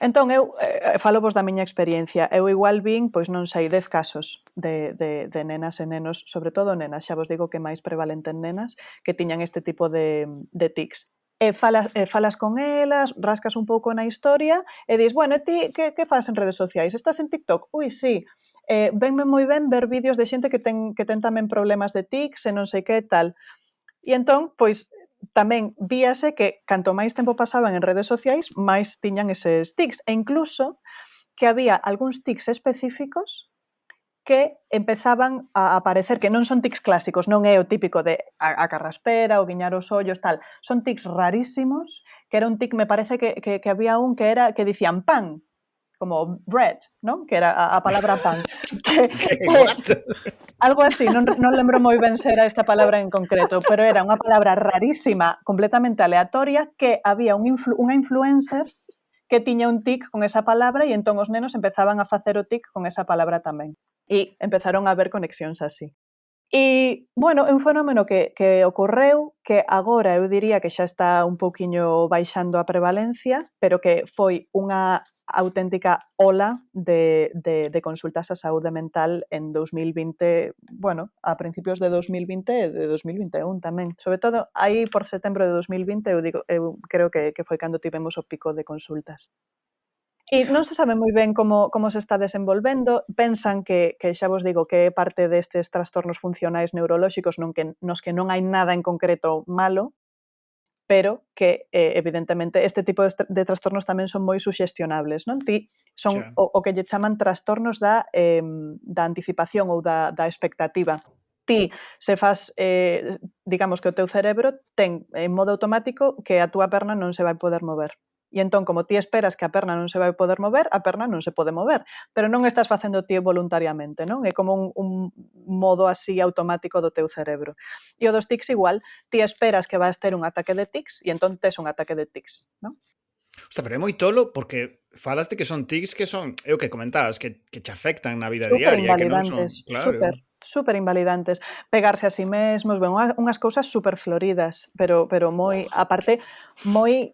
Entón, eu falo vos da miña experiencia. Eu igual vin, pois non sei, 10 casos de nenas e nenos, sobre todo nenas, xa vos digo que máis prevalente en nenas, que tiñan este tipo de tics. E falas con elas, rascas un pouco na historia e dis, bueno, ti que fas en redes sociais? Estás en TikTok? Ui, sí. Venme moi ben ver vídeos de xente que ten tamén problemas de tics e non sei que tal. E entón, pois, tamén víase que canto máis tempo pasaban en redes sociais, máis tiñan eses tics. E incluso que había algúns tics específicos que empezaban a aparecer, que non son tics clásicos, non é o típico de a carraspera, o guiñar os ollos, tal. Son tics rarísimos, que era un tic, me parece que había un que dicían pan, como bread, non? Que era a palabra pan. What? Algo así, non lembro moi ben se era esta palabra en concreto, pero era unha palabra rarísima, completamente aleatoria, que había unha influencer que tiña un tic con esa palabra e entón os nenos empezaban a facer o tic con esa palabra tamén. E empezaron a ver conexións así. E, bueno, é un fenómeno que ocorreu, que agora eu diría que xa está un pouquiño baixando a prevalencia, pero que foi unha auténtica ola de consultas a saúde mental en 2020, bueno, a principios de 2020 e de 2021 tamén. Sobre todo, aí por setembro de 2020, eu creo que foi cando tivemos o pico de consultas. E non se sabe moi ben como se está desenvolvendo. Pensan que xa vos digo que é parte destes trastornos funcionais neurolóxicos nos que non hai nada en concreto malo, pero que, evidentemente, este tipo de trastornos tamén son moi suxestionables, non? Son o que lle chaman trastornos da anticipación ou da expectativa. Ti, se fas, digamos que o teu cerebro ten en modo automático que a túa perna non se vai poder mover. E entón, como ti esperas que a perna non se vai poder mover, a perna non se pode mover. Pero non estás facendo ti voluntariamente, non? É como un modo así automático do teu cerebro. E o dos tics igual, ti esperas que vas ter un ataque de tics e entón tes un ataque de tics, non? Osta, pero é moi tolo porque falaste que son tics que son, é o que comentabas, que te afectan na vida diaria, que non son, Superinvalidantes, claro. super invalidantes. Pegarse a si mesmos, ben, unhas cousas super floridas, pero moi, aparte, moi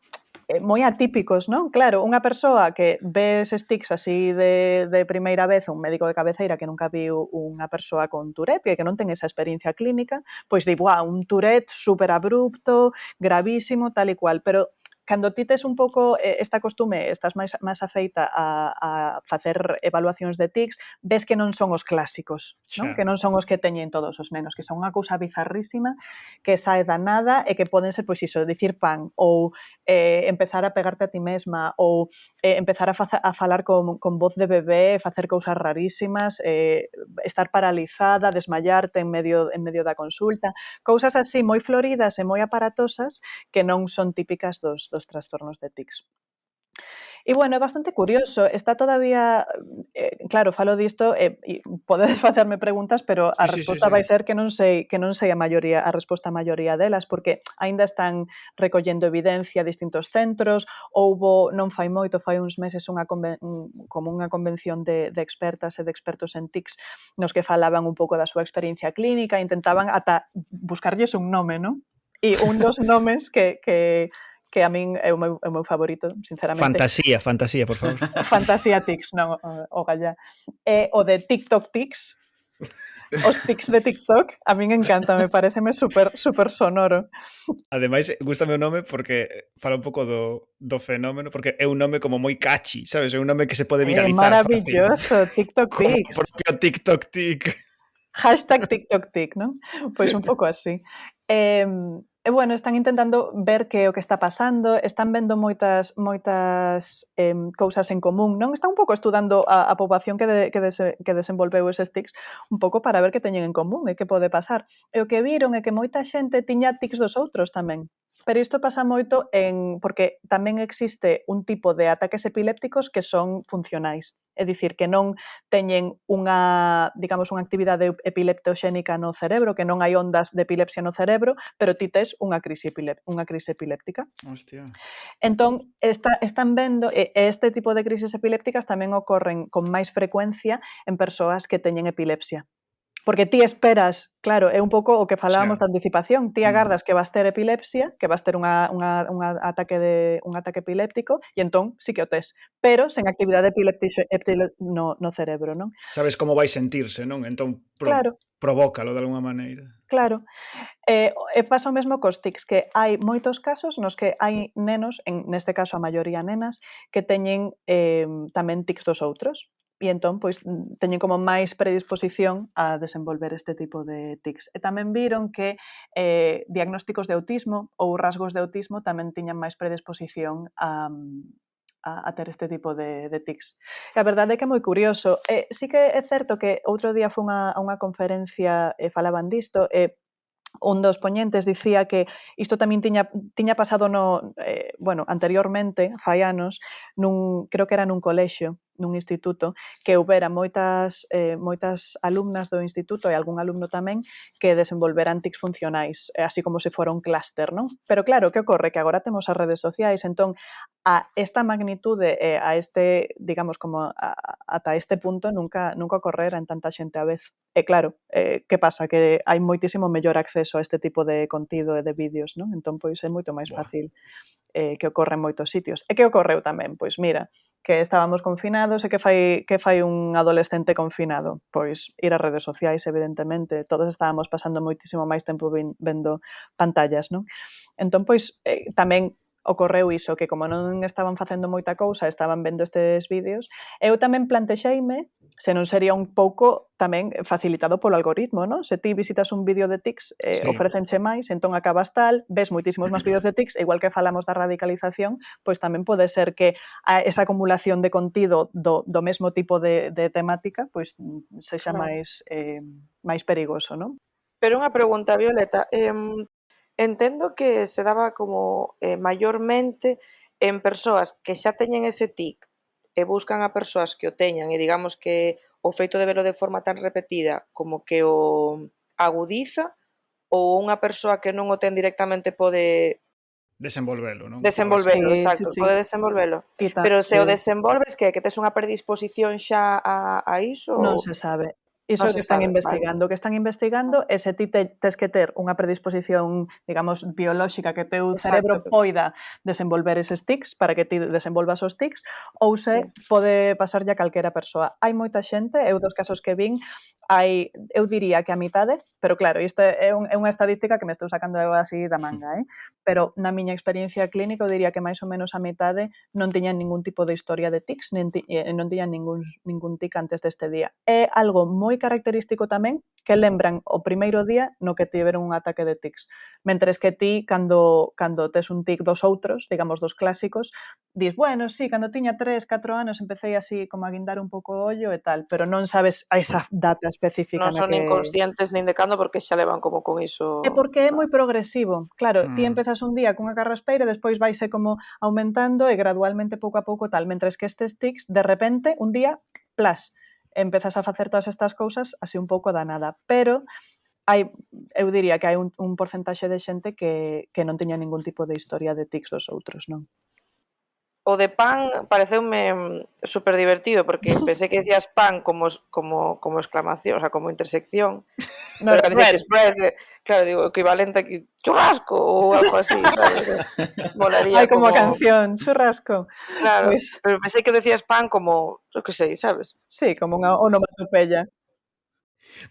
atípicos, non? Claro, unha persoa que ve eses tics así de primeira vez, un médico de cabeceira que nunca viu unha persoa con Tourette, que non ten esa experiencia clínica, pois di, buah, un Tourette super abrupto, gravísimo, tal e cual, pero cando ti tes un pouco esta costume, estás máis afeita a facer evaluacións de tics, ves que non son os clásicos, non? Que non son os que teñen todos os nenos, que son unha cousa bizarrísima, que sae da nada e que poden ser, pois iso, dicir pan, ou empezar a pegarte a ti mesma, ou empezar a falar con voz de bebé, facer cousas rarísimas, estar paralizada, desmayarte en medio da consulta, cousas así moi floridas e moi aparatosas que non son típicas dos trastornos de tics. E, bueno, é bastante curioso, está todavía, claro, falo disto e podedes facerme preguntas, pero a resposta vai ser que non sei a resposta a maioría delas, porque aínda están recollendo evidencia a distintos centros, houbo non fai moito, fai uns meses como unha convención de expertas e de expertos en tics nos que falaban un pouco da súa experiencia clínica, intentaban ata buscarlles un nome, non? E un dos nomes que a min é o meu favorito, sinceramente. Fantasía, por favor. Fantasía tics, non, o gallá. O de TikTok tics, os tics de TikTok, a min encanta, me pareceme super sonoro. Ademais, gústame o nome porque fala un pouco do fenómeno, porque é un nome como moi catchy, sabes? É un nome que se pode viralizar. É maravilloso, fácil. TikTok tics. Como o propio TikTok tic. Hashtag TikTok tic, non? Pois un pouco así. E, bueno, están intentando ver que é o que está pasando, están vendo moitas cousas en común, non? Están un pouco estudando a poboación que desenvolveu eses tics un pouco para ver que teñen en común e que pode pasar. E o que viron é que moita xente tiña tics dos outros tamén. Pero isto pasa moito porque tamén existe un tipo de ataques epilépticos que son funcionais. É dicir, que non teñen unha actividade epileptoxénica no cerebro, que non hai ondas de epilepsia no cerebro, pero ti tes unha crise epiléptica. Hostia. Entón, están vendo, este tipo de crises epilépticas tamén ocorren con máis frecuencia en persoas que teñen epilepsia. Porque ti esperas, claro, é un pouco o que falábamos Sí. de anticipación, ti agardas que vas ter epilepsia, que vas ter un ataque epiléptico, e entón sí que o tes, pero sen actividade no cerebro, non? Sabes como vai sentirse, non? Entón Claro, provócalo de alguma maneira. claro. E pasa o mesmo cos tics, que hai moitos casos nos que hai nenos, neste caso a maioría nenas, que teñen tamén tics dos outros. E entón, pois, teñen como máis predisposición a desenvolver este tipo de tics. E tamén viron que diagnósticos de autismo ou rasgos de autismo tamén tiñan máis predisposición a ter este tipo de tics. E a verdade é que é moi curioso. Sí que é certo que outro día fun a unha conferencia e falaban disto, un dos poñentes dicía que isto tamén tiña pasado anteriormente, fai anos, creo que era nun colexio, nun instituto, que houbera moitas alumnas do instituto e algún alumno tamén que desenvolveran tics funcionais, así como se fora un clúster, non? Pero claro, que ocorre? Que agora temos as redes sociais, entón, a esta magnitude, a este, digamos, como ata este punto, nunca ocorrera en tanta xente a vez. E claro, que pasa? Que hai moitísimo mellor acceso a este tipo de contido e de vídeos, non? Entón, pois, é moito máis fácil que ocorre en moitos sitios. E que ocorreu tamén? Pois mira, que estábamos confinados e que fai un adolescente confinado? Pois ir ás redes sociais, evidentemente. Todos estábamos pasando moitísimo máis tempo vendo pantallas, non? Entón, pois, tamén ocorreu iso, que como non estaban facendo moita cousa, estaban vendo estes vídeos, eu tamén plantexeime se non sería un pouco tamén facilitado polo algoritmo, non? Se ti visitas un vídeo de tics, Sí. ofrécenche máis, entón acabas tal, ves moitísimos máis vídeos de tics, igual que falamos da radicalización, pois tamén pode ser que esa acumulación de contido do mesmo tipo de temática, pois sexa Claro. máis perigoso, non? Pero unha pregunta, Violeta, entendo que se daba como maiormente en persoas que xa teñen ese tic e buscan a persoas que o teñan e digamos que o feito de velo de forma tan repetida como que o agudiza, ou unha persoa que non o ten directamente pode Desenvolvelo, non? desenvolvelo, Sí, exacto, sí, sí. pode desenvolvelo. Pero se o desenvolves, que tes unha predisposición xa a iso? Non ou- se sabe. Iso Non é o se que están sabe, investigando. O que están investigando é se ti tes que ter unha predisposición, digamos, biolóxica, que teu cerebro Exacto. poida desenvolver eses tics para que ti desenvolvas os tics, ou se Sí. pode pasarlle a calquera persoa. Hai moita xente, eu dos casos que vin, eu diría que a mitade, pero claro, isto é unha estadística que me estou sacando eu así da manga, pero na miña experiencia clínica eu diría que máis ou menos a mitade non tiñan ningún tipo de historia de tics, non tiñan ningún tic antes deste día. É algo moi característico tamén que lembran o primeiro día no que tiveron un ataque de tics. Mentres que ti, cando tes un tic dos outros, digamos dos clásicos, dis, bueno, sí, cando tiña 3, 4 anos empecé así como a guindar un pouco o ollo e tal, pero non sabes a esa data específica Non na son que... nin conscientes nin de cando porque xa levan como con iso. É porque é moi progresivo. Claro, ti Mm. empezas un día cunha carraspeira e despois vaise como aumentando e gradualmente pouco a pouco tal, mentres que estes tics, de repente, un día, plas, empezas a facer todas estas cousas así un pouco da nada. Pero eu diría que hai un porcentaxe de xente que non tiña ningún tipo de historia de tics dos outros, non? O de pan pareceume super divertido porque pensei que decías pan como exclamación, o sea, como intersección. No, Pero cando dixeches bread, claro, digo, equivalente aquí, churrasco ou algo así, sabes? Molaría Hai como a canción, churrasco. Claro, Pois, pero pensei que decías pan como, eu que sei, sabes? sí, como unha onomatopeya.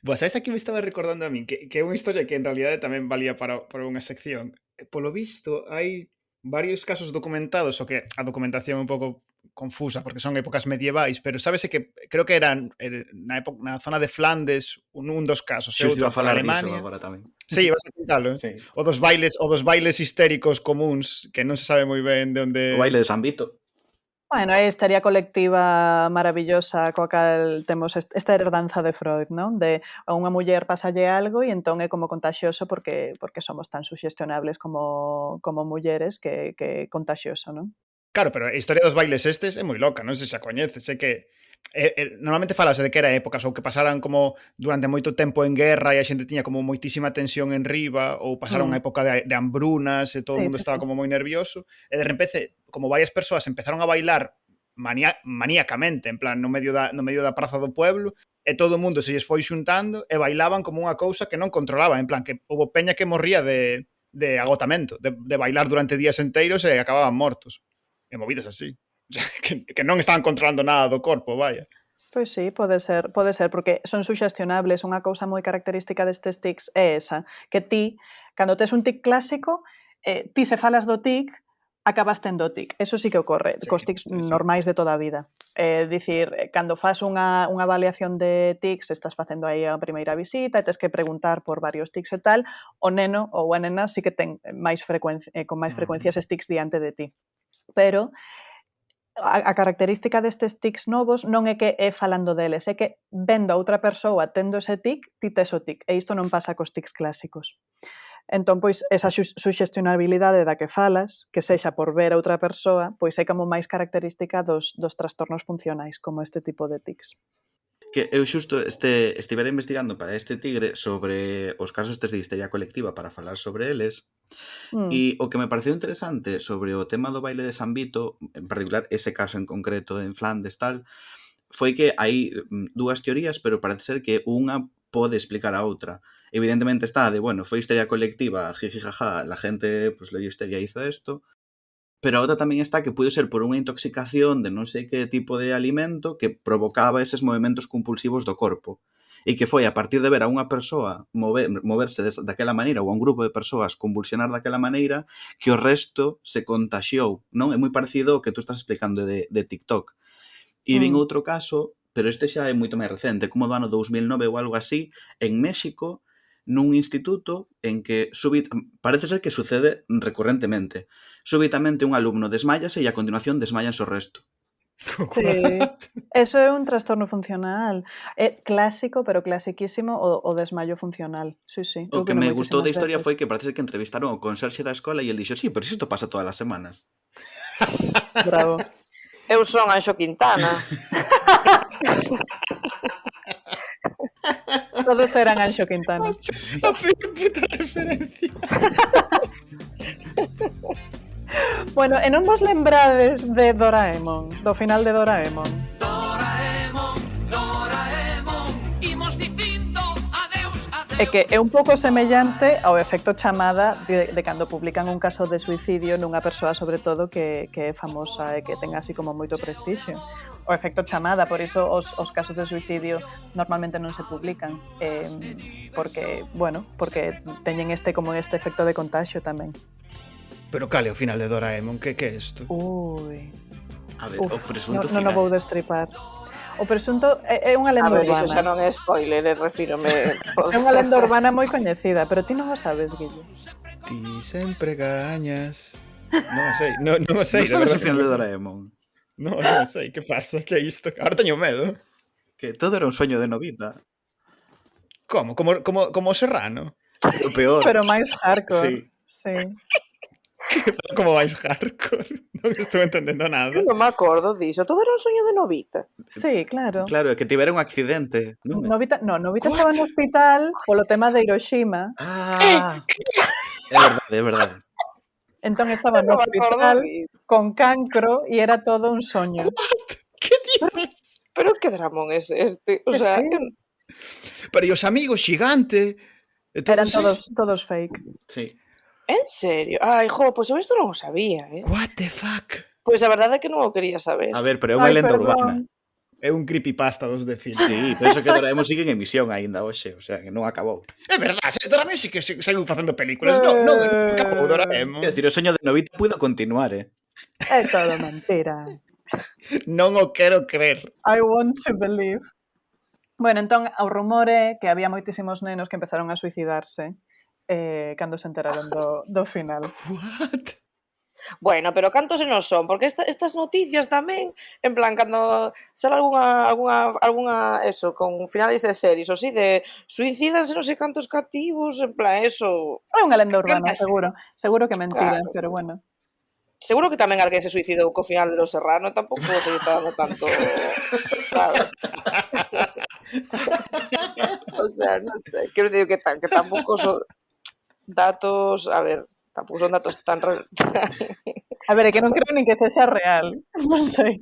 Boa, sabes aquí me estaba recordando a min que é unha historia que en realidade tamén valía para unha sección. Polo visto, hai varios casos documentados, o que a documentación é un pouco confusa porque son épocas medievais, pero sábese que creo que eran na zona de Flandes un dos casos, e Xusto outro iba a falar por diso Alemania. agora tamén. Sí, vas a contalo, Sí. O dos bailes histéricos comuns que non se sabe moi ben de onde... O baile de San Vito. Bueno, é histeria colectiva maravillosa coa cal temos esta herdanza de Freud, non? De a unha muller pasalle algo e entón é como contagioso porque somos tan suxestionables como mulleres que é contagioso, non? Claro, pero a historia dos bailes estes é moi loca, non sei se a coñeces, é que normalmente falase de que era épocas ou que pasaran como durante moito tempo en guerra e a xente tiña como moitísima tensión en riba ou pasaron unha época de hambrunas e todo o Sí, mundo sí, estaba sí. como moi nervioso e de repente como varias persoas empezaron a bailar maníacamente, en plan no medio da praza do pueblo e todo o mundo se lles foi xuntando e bailaban como unha cousa que non controlaba, en plan que houve peña que morría de agotamento, de bailar durante días enteiros e acababan mortos. E movidas así. O sea, que non estaban controlando nada do corpo, vaya. Pois sí, pode ser, porque son suxestionables. Unha cousa moi característica destes tics é esa, que ti, cando tes un tic clásico, ti se falas do tic, acabas tendo tic. Eso sí que ocorre, Sí, cos tics sí. normais de toda a vida. Dicir, cando fas unha avaliación de tics, estás facendo aí a primeira visita e tes que preguntar por varios tics e tal, o neno ou a nena sí que ten máis frecuencia, con máis frecuencia eses tics diante de ti. Pero a característica destes tics novos non é que é falando deles, é que vendo a outra persoa tendo ese tic, ti tes o tic. E isto non pasa cos tics clásicos. Entón, pois, esa suxestionabilidade da que falas, que sexa por ver a outra persoa, pois é como máis característica dos trastornos funcionais, como este tipo de tics. Que eu xusto estivera investigando para este tigre sobre os casos estes de histeria colectiva para falar sobre eles. E o que me pareceu interesante sobre o tema do baile de San Vito, en particular ese caso en concreto en Flandes tal, foi que hai dúas teorías, pero parece ser que unha pode explicar a outra. Evidentemente está de, bueno, foi histeria colectiva, jiji jaja, la gente pues le dio histeria e hizo esto, pero a outra tamén está que puede ser por unha intoxicación de non sei que tipo de alimento que provocaba eses movimentos compulsivos do corpo. E que foi a partir de ver a unha persoa moverse daquela maneira ou a un grupo de persoas convulsionar daquela maneira que o resto se contaxiou, non? É moi parecido ao que tú estás explicando de TikTok. E vin outro caso, pero este xa é moito máis recente, como do ano 2009 ou algo así, en México, nun instituto en que parece ser que sucede recurrentemente. Súbitamente un alumno desmáyase e a continuación desmáyanse o resto. Sí, eso é un trastorno funcional. É clásico, pero clasiquísimo, o desmayo funcional. Sí, sí. O que me gustou da historia foi que parece que entrevistaron ao conserxe da escola e el dixo, sí, pero isto pasa todas as semanas. Bravo. Eu son Anxo Quintana. Todos eran Anxo Quintana. A puta referencia. Bueno, e non vos lembrades de Doraemon, do final de Doraemon? É que é un pouco semellante ao efecto chamada de cando publican un caso de suicidio nunha persoa, sobre todo, que é famosa e que ten así como moito prestixio. O efecto chamada, por iso os casos de suicidio normalmente non se publican, porque teñen como este efecto de contagio tamén. Pero cale o final de Doraemon, que é isto? Ui. A ver, o presunto non final. o vou destripar. O presunto é unha lenda A ver, urbana. iso xa non é spoiler, refírome. É unha lenda urbana moi coñecida, pero ti non o sabes, Guille. Ti sempre gañas. Non o sei, non o sei. Non sabes o final de Doraemon? Non o sei, que pasa? Que é isto? Ahora teño medo. Que todo era un sueño de Novita. Como o Serrano? O peor. Pero máis hardcore. Sí. Como máis hardcore? Non estou entendendo nada. Eu non me acordo diso. Todo era un soño de Novita. Sí, claro. Claro, é que tivera un accidente. Non? Novita estaba no hospital polo tema de Hiroshima. Ah, é verdade. Entón estaba no hospital con cancro e era todo un soño. Que dices? Pero que dramón é este? O sea, Sí. Pero e os amigos xigante? Eran todos fake. Sí. en serio? Ai, pois eu isto non o sabía, What the fuck? Pois a verdade é que non o quería saber. A ver, pero é unha lenda urbana. É un creepypasta dos de film. Sí, penso que Doraemon sigue en emisión aínda hoxe, o sea, que non acabou. É verdade, Doraemon sí que seguiu facendo películas. Non acabou Doraemon. Quero dicir, o soño de Novita puido continuar, É todo mentira. Non o quero creer. I want to believe. Bueno, entón, o rumor é que había moitísimos nenos que empezaron a suicidarse cando se enteraron do final. What? Bueno, pero cantos non son? Porque estas noticias tamén, en plan, cando sale algunha eso, con finales de series, ou si, de suicídanse non sei cantos cativos, en plan, eso... É unha lenda urbana, Cantas- seguro que mentira, Claro. pero bueno. Seguro que tamén alguén se suicidou co final de Los Serrano, tampouco se está dando tanto, sabes? O sea, non sei, quero dicir que tampouco son datos, a ver, tampouco son datos tan... A ver, é que non creo nin que sexa real. Non sei.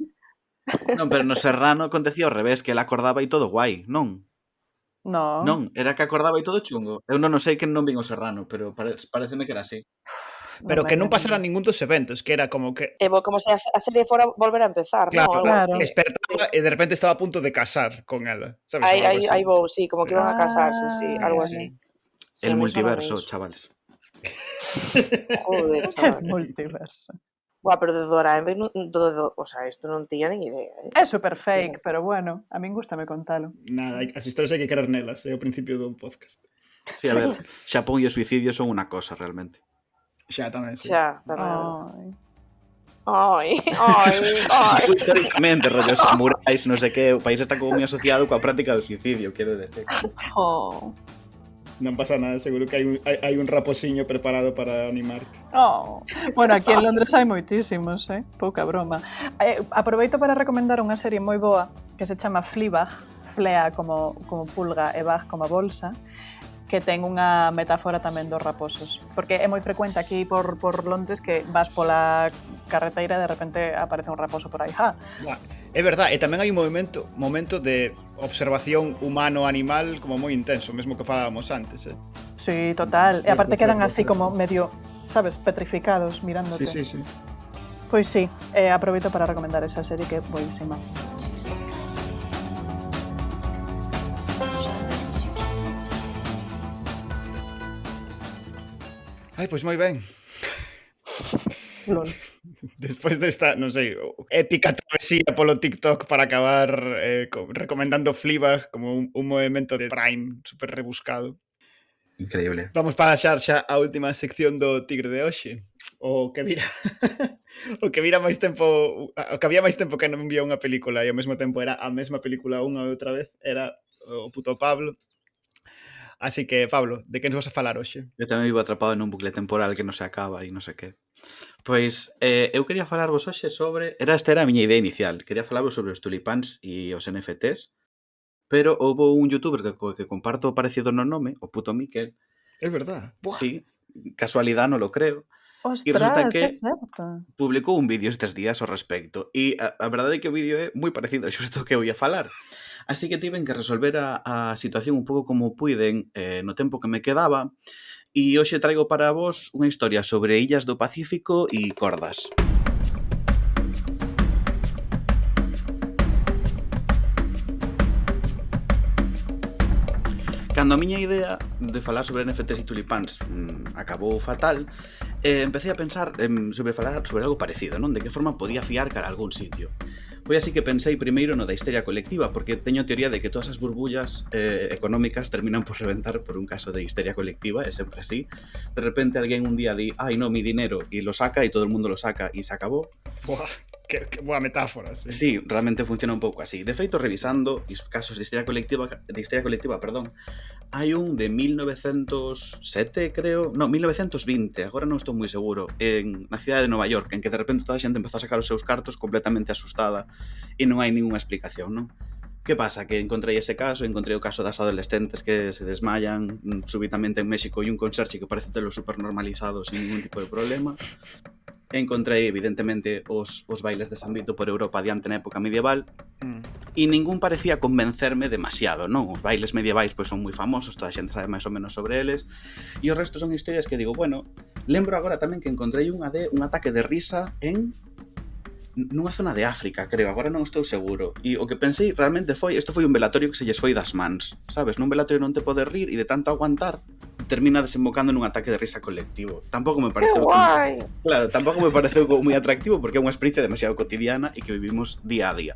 Non, pero no Serrano acontecía ao revés, que ele acordaba e todo guai, non? No. Non, era que acordaba e todo chungo. Eu non sei que non vin o Serrano, pero pareceme que era así. Pero que non me pasara lembro. ningún dos eventos, que era como que... como se a serie fora volver a empezar, Claro, ¿no? Algo claro. así. despertaba e de repente estaba a punto de casar con ela, sabes? Aí, Algo aí, así. aí vou, sí, como Sí. que iban a casarse, sí, algo Ah, así. Sí, El me sona multiverso, iso. chavales. Joder, El chaval. multiverso. Buah, pero de Doraemon, o sea, isto non tiña nin idea, É super fake, pero bueno, a min gústame contalo. Nada, as historias hai que querer nelas, é o principio do podcast. Sí, a ver, Xapón e o suicidio son unha cosa, realmente. Xa tamén, sí. Xa, tamén. é verdade. Ai. Ai. Históricamente, rollos samurais, non sei que, o país está como moi asociado coa práctica do suicidio, quero decir. Oh. Non pasa nada, seguro que hai un raposiño preparado para animarte. Oh. Bueno, aquí en Londres hai moitísimos, pouca broma. Aproveito para recomendar unha serie moi boa que se chama Fleabag, Flea como pulga e bag como bolsa, que ten unha metáfora tamén dos raposos, porque é moi frecuente aquí por Londres que vas pola carreteira e de repente aparece un raposo por aí. Buah, é verdade, e tamén hai un momento de observación humano-animal como moi intenso, mesmo que falábamos antes, Sí, total. E aparte quedan así como medio, sabes, petrificados mirándote. Sí. Pois sí, aproveito para recomendar esa serie que é boísima. Ai, pois moi ben. Lol. Despois desta, non sei, épica travesía polo TikTok para acabar recomendando Fleabag como un movimento de Prime super rebuscado. Increíble. Vamos para xa a última sección do Tigre de hoxe. O que vira o que máis tempo, o que había máis tempo que non vía unha película e ao mesmo tempo era a mesma película unha e outra vez, era o puto Pablo. Así que, Pablo, de que nos vas a falar hoxe? Eu tamén vivo atrapado nun bucle temporal que non se acaba e non sei que. Pois, eu quería falarvos hoxe sobre... Esta era a miña idea inicial. Quería falarvos sobre os tulipáns e os NFTs, pero houve un youtuber que comparto o parecido no nome, o puto Miquel. É verdad. Buah. Sí, casualidade non lo creo. E Ostras, resulta que é certo. publicou un vídeo estes días ao respecto. E a verdade é que o vídeo é moi parecido a xusto que eu ia falar. Así que tiven que resolver a situación un pouco como puiden no tempo que me quedaba. E hoxe traigo para vos unha historia sobre illas do Pacífico e cordas. Cando a miña idea de falar sobre NFTs e tulipáns acabou fatal, empecé a pensar sobre falar sobre algo parecido, non? De que forma podía fiar cara a algún sitio. Foi así que pensei primeiro no da histeria colectiva, porque teño a teoría de que todas as burbullas económicas terminan por reventar por un caso de histeria colectiva, é sempre así. De repente alguén un día di, ai no, mi dinero, e lo saca, e todo el mundo lo saca, e se acabou. Buah, que boa metáfora, sí. Sí, realmente funciona un pouco así. De feito, revisando os casos de histeria colectiva, hai un de 1907, creo, no, 1920, agora non estou moi seguro, na cidade de Nova York, en que de repente toda a xente empezou a sacar os seus cartos completamente asustada e non hai ninguna explicación, non? Que pasa? Que encontrei ese caso, encontrei o caso das adolescentes que se desmayan súbitamente en México e un conserxe que parece telo super normalizado sin ningún tipo de problema. Encontrei, evidentemente, os bailes de San Vito por Europa adiante na época medieval e ningún parecía convencerme demasiado, non? Os bailes medievais pois son moi famosos, toda a xente sabe máis ou menos sobre eles, e o resto son historias que digo, bueno, lembro agora tamén que encontrei un ataque de risa nunha zona de África, creo, agora non estou seguro, e o que pensei realmente isto foi un velatorio que se lles foi das mans, sabes? Nun velatorio non te podes rir e de tanto aguantar termina desembocando nun ataque de risa colectivo. Tampouco me pareceu Claro, tampouco me pareceu moi atractivo porque é unha experiencia demasiado cotidiana e que vivimos día a día.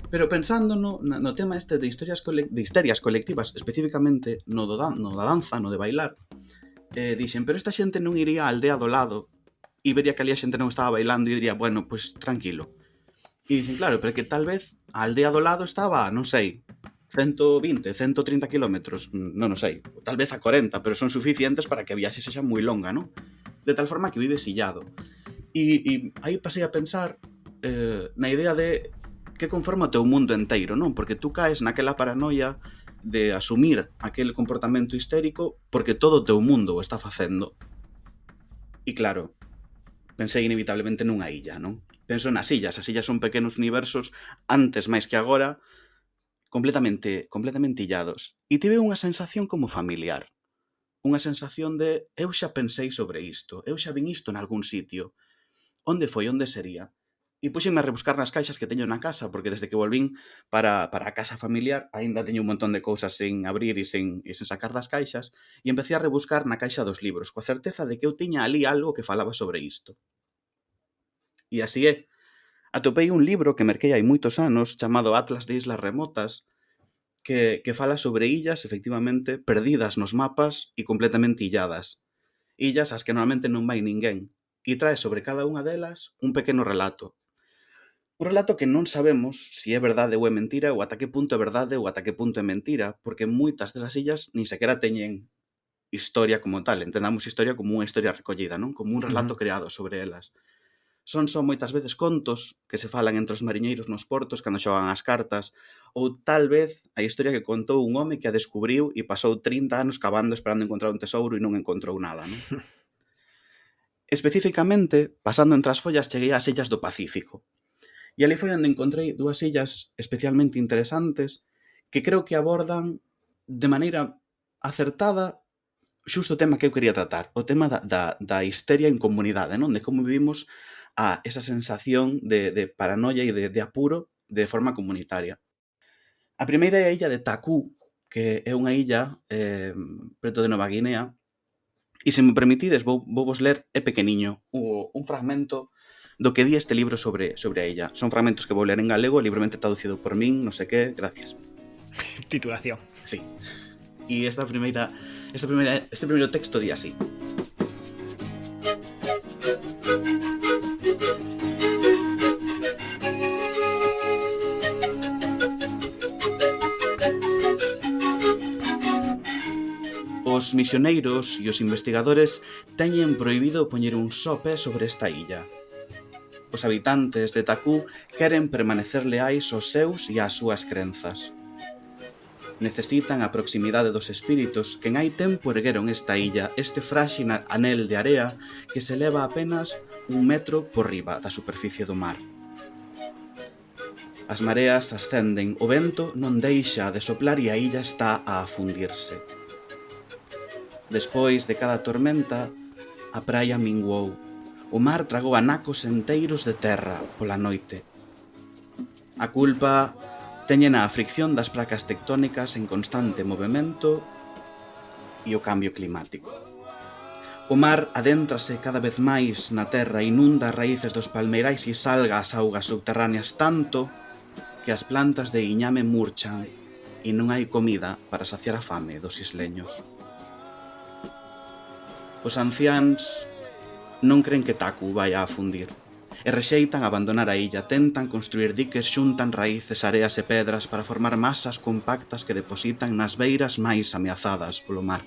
Pero pensando no tema este de histerias colectivas, especificamente no da danza, no de bailar, dixen, pero esta xente non iría á aldea do lado e vería que ali a xente non estaba bailando e diría, bueno, pois tranquilo. E dicen, claro, pero que tal vez a aldea do lado estaba, non sei, 120, 130 kilómetros, non o sei, tal vez a 40, pero son suficientes para que a viaxe sexa moi longa, non? De tal forma que vives illado. E aí pasei a pensar na idea de que conforma o teu mundo enteiro, non? Porque tú caes naquela paranoia de asumir aquel comportamento histérico porque todo o teu mundo o está facendo. E claro, pensei inevitablemente nunha illa, non? Penso nas illas, as illas son pequenos universos antes máis que agora, completamente illados. E tive unha sensación como familiar. Unha sensación de eu xa pensei sobre isto, eu xa vin isto nalgún sitio. Onde foi, onde sería? E puxenme a rebuscar nas caixas que teño na casa, porque desde que volvín para a casa familiar aínda teño un montón de cousas sen abrir e sen sacar das caixas, e empecé a rebuscar na caixa dos libros, coa certeza de que eu tiña ali algo que falaba sobre isto. E así é. Atopei un libro que merquei hai moitos anos chamado Atlas de Islas Remotas que fala sobre illas, efectivamente, perdidas nos mapas e completamente illadas. Illas ás que normalmente non vai ninguén. E trae sobre cada unha delas un pequeno relato. Un relato que non sabemos se é verdade ou é mentira ou ata que punto é verdade ou ata que punto é mentira, porque moitas desas illas nin sequera teñen historia como tal. Entendamos historia como unha historia recollida, non? Como un relato creado sobre elas. Son só moitas veces contos que se falan entre os mariñeiros nos portos cando xogan as cartas, ou tal vez a historia que contou un home que a descubriu e pasou 30 anos cavando esperando encontrar un tesouro e non encontrou nada, non? Especificamente, pasando entre as follas, cheguei ás illas do Pacífico. E ali foi onde encontrei dúas illas especialmente interesantes que creo que abordan de maneira acertada xusto o tema que eu quería tratar, o tema da histeria en comunidade, non? De como vivimos a esa sensación de paranoia e de apuro de forma comunitaria. A primeira é a illa de Takú, que é unha illa preto de Nova Guinea, e se me permitides vou vos ler, é pequeniño, un fragmento do que di este libro sobre a illa. Son fragmentos que vou ler en galego, libremente traducido por min, non sei que, gracias. Titulación. Sí. E este primeiro texto di así. Os misioneiros e os investigadores teñen prohibido poñer un só pé sobre esta illa. Os habitantes de Takú queren permanecer leais aos seus e ás súas crenzas. Necesitan a proximidade dos espíritos que en hai tempo ergueron esta illa, este fráxil anel de area que se eleva apenas 1 metro por riba da superficie do mar. As mareas ascenden, o vento non deixa de soplar e a illa está a afundirse. Despois de cada tormenta, a praia minguou. O mar tragou anacos enteiros de terra pola noite. A culpa teñen a fricción das placas tectónicas en constante movimento e o cambio climático. O mar adéntrase cada vez máis na terra, inunda as raíces dos palmeirais e salga as augas subterráneas tanto que as plantas de iñame murchan e non hai comida para saciar a fame dos isleños. Os anciáns non cren que Takú vai a afundir e rexeitan abandonar a illa, tentan construir diques, xuntan raíces, areas e pedras para formar masas compactas que depositan nas beiras máis ameazadas polo mar.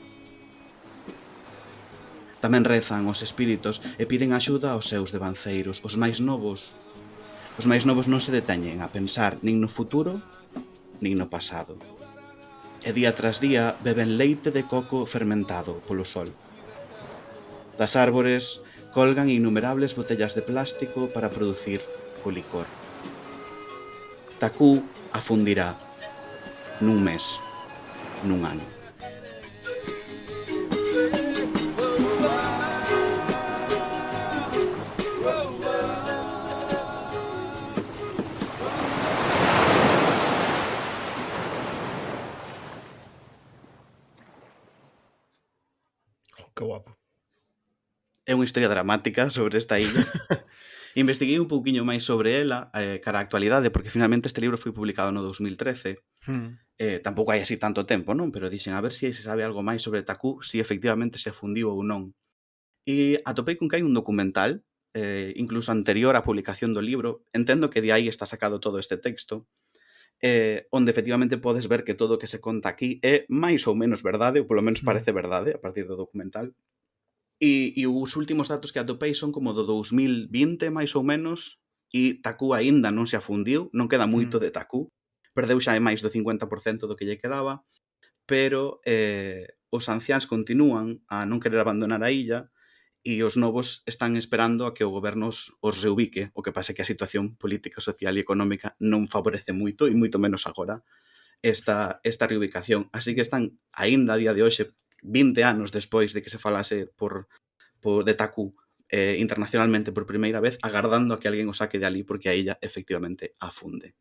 Tamén rezan os espíritos e piden axuda aos seus devanceiros, os máis novos. Os máis novos non se deteñen a pensar nin no futuro nin no pasado. E día tras día beben leite de coco fermentado polo sol. Das árbores colgan innumerables botellas de plástico para producir o licor. Takú afundirá nun mes, nun ano. Que guapo. É unha historia dramática sobre esta illa. Investiguei un pouquiño máis sobre ela, cara a actualidade, porque finalmente este libro foi publicado no 2013. Tampouco hai así tanto tempo, non? Pero dixen, a ver se se sabe algo máis sobre Takú, se efectivamente se afundiu ou non. E atopei con que hai un documental incluso anterior á publicación do libro. Entendo que de aí está sacado todo este texto, onde efectivamente podes ver que todo o que se conta aquí é máis ou menos verdade, ou polo menos parece verdade a partir do documental. E os últimos datos que atopei son como do 2020, máis ou menos, e Takú aínda non se afundiu, non queda moito de Takú, perdeu xa máis do 50% do que lle quedaba, pero os anciáns continúan a non querer abandonar a illa e os novos están esperando a que o goberno os reubique, o que pasa que a situación política, social e económica non favorece moito, e moito menos agora, esta reubicación. Así que están, aínda a día de hoxe, 20 anos despois de que se falase de Takú internacionalmente por primeira vez, agardando a que alguén o saque de ali, porque a illa efectivamente afunde.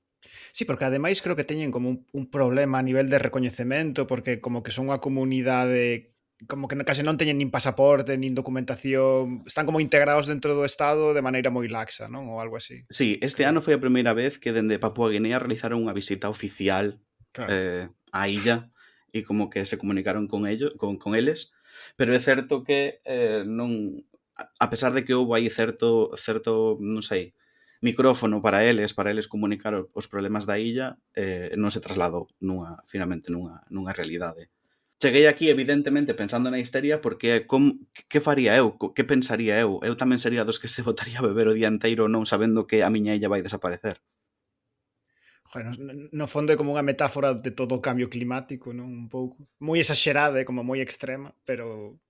Sí, porque ademais creo que teñen como un problema a nivel de recoñecemento, porque como que son unha comunidade como que case non teñen nin pasaporte, nin documentación, están como integrados dentro do Estado de maneira moi laxa, non? Ou algo así. Sí, este ano foi a primeira vez que dende Papúa Guinea realizaron unha visita oficial á illa e como que se comunicaron con eles, pero é certo que non, a pesar de que houve aí certo, non sei, micrófono para eles comunicar os problemas da illa, non se trasladou finalmente nunha realidade. Cheguei aquí, evidentemente, pensando na histeria, porque que faría eu? Que pensaría eu? Eu tamén sería dos que se botaría a beber o día inteiro non sabendo que a miña illa vai desaparecer. Joder, no fondo é como unha metáfora de todo o cambio climático, non? Un pouco. Moi exagerada e como moi extrema, pero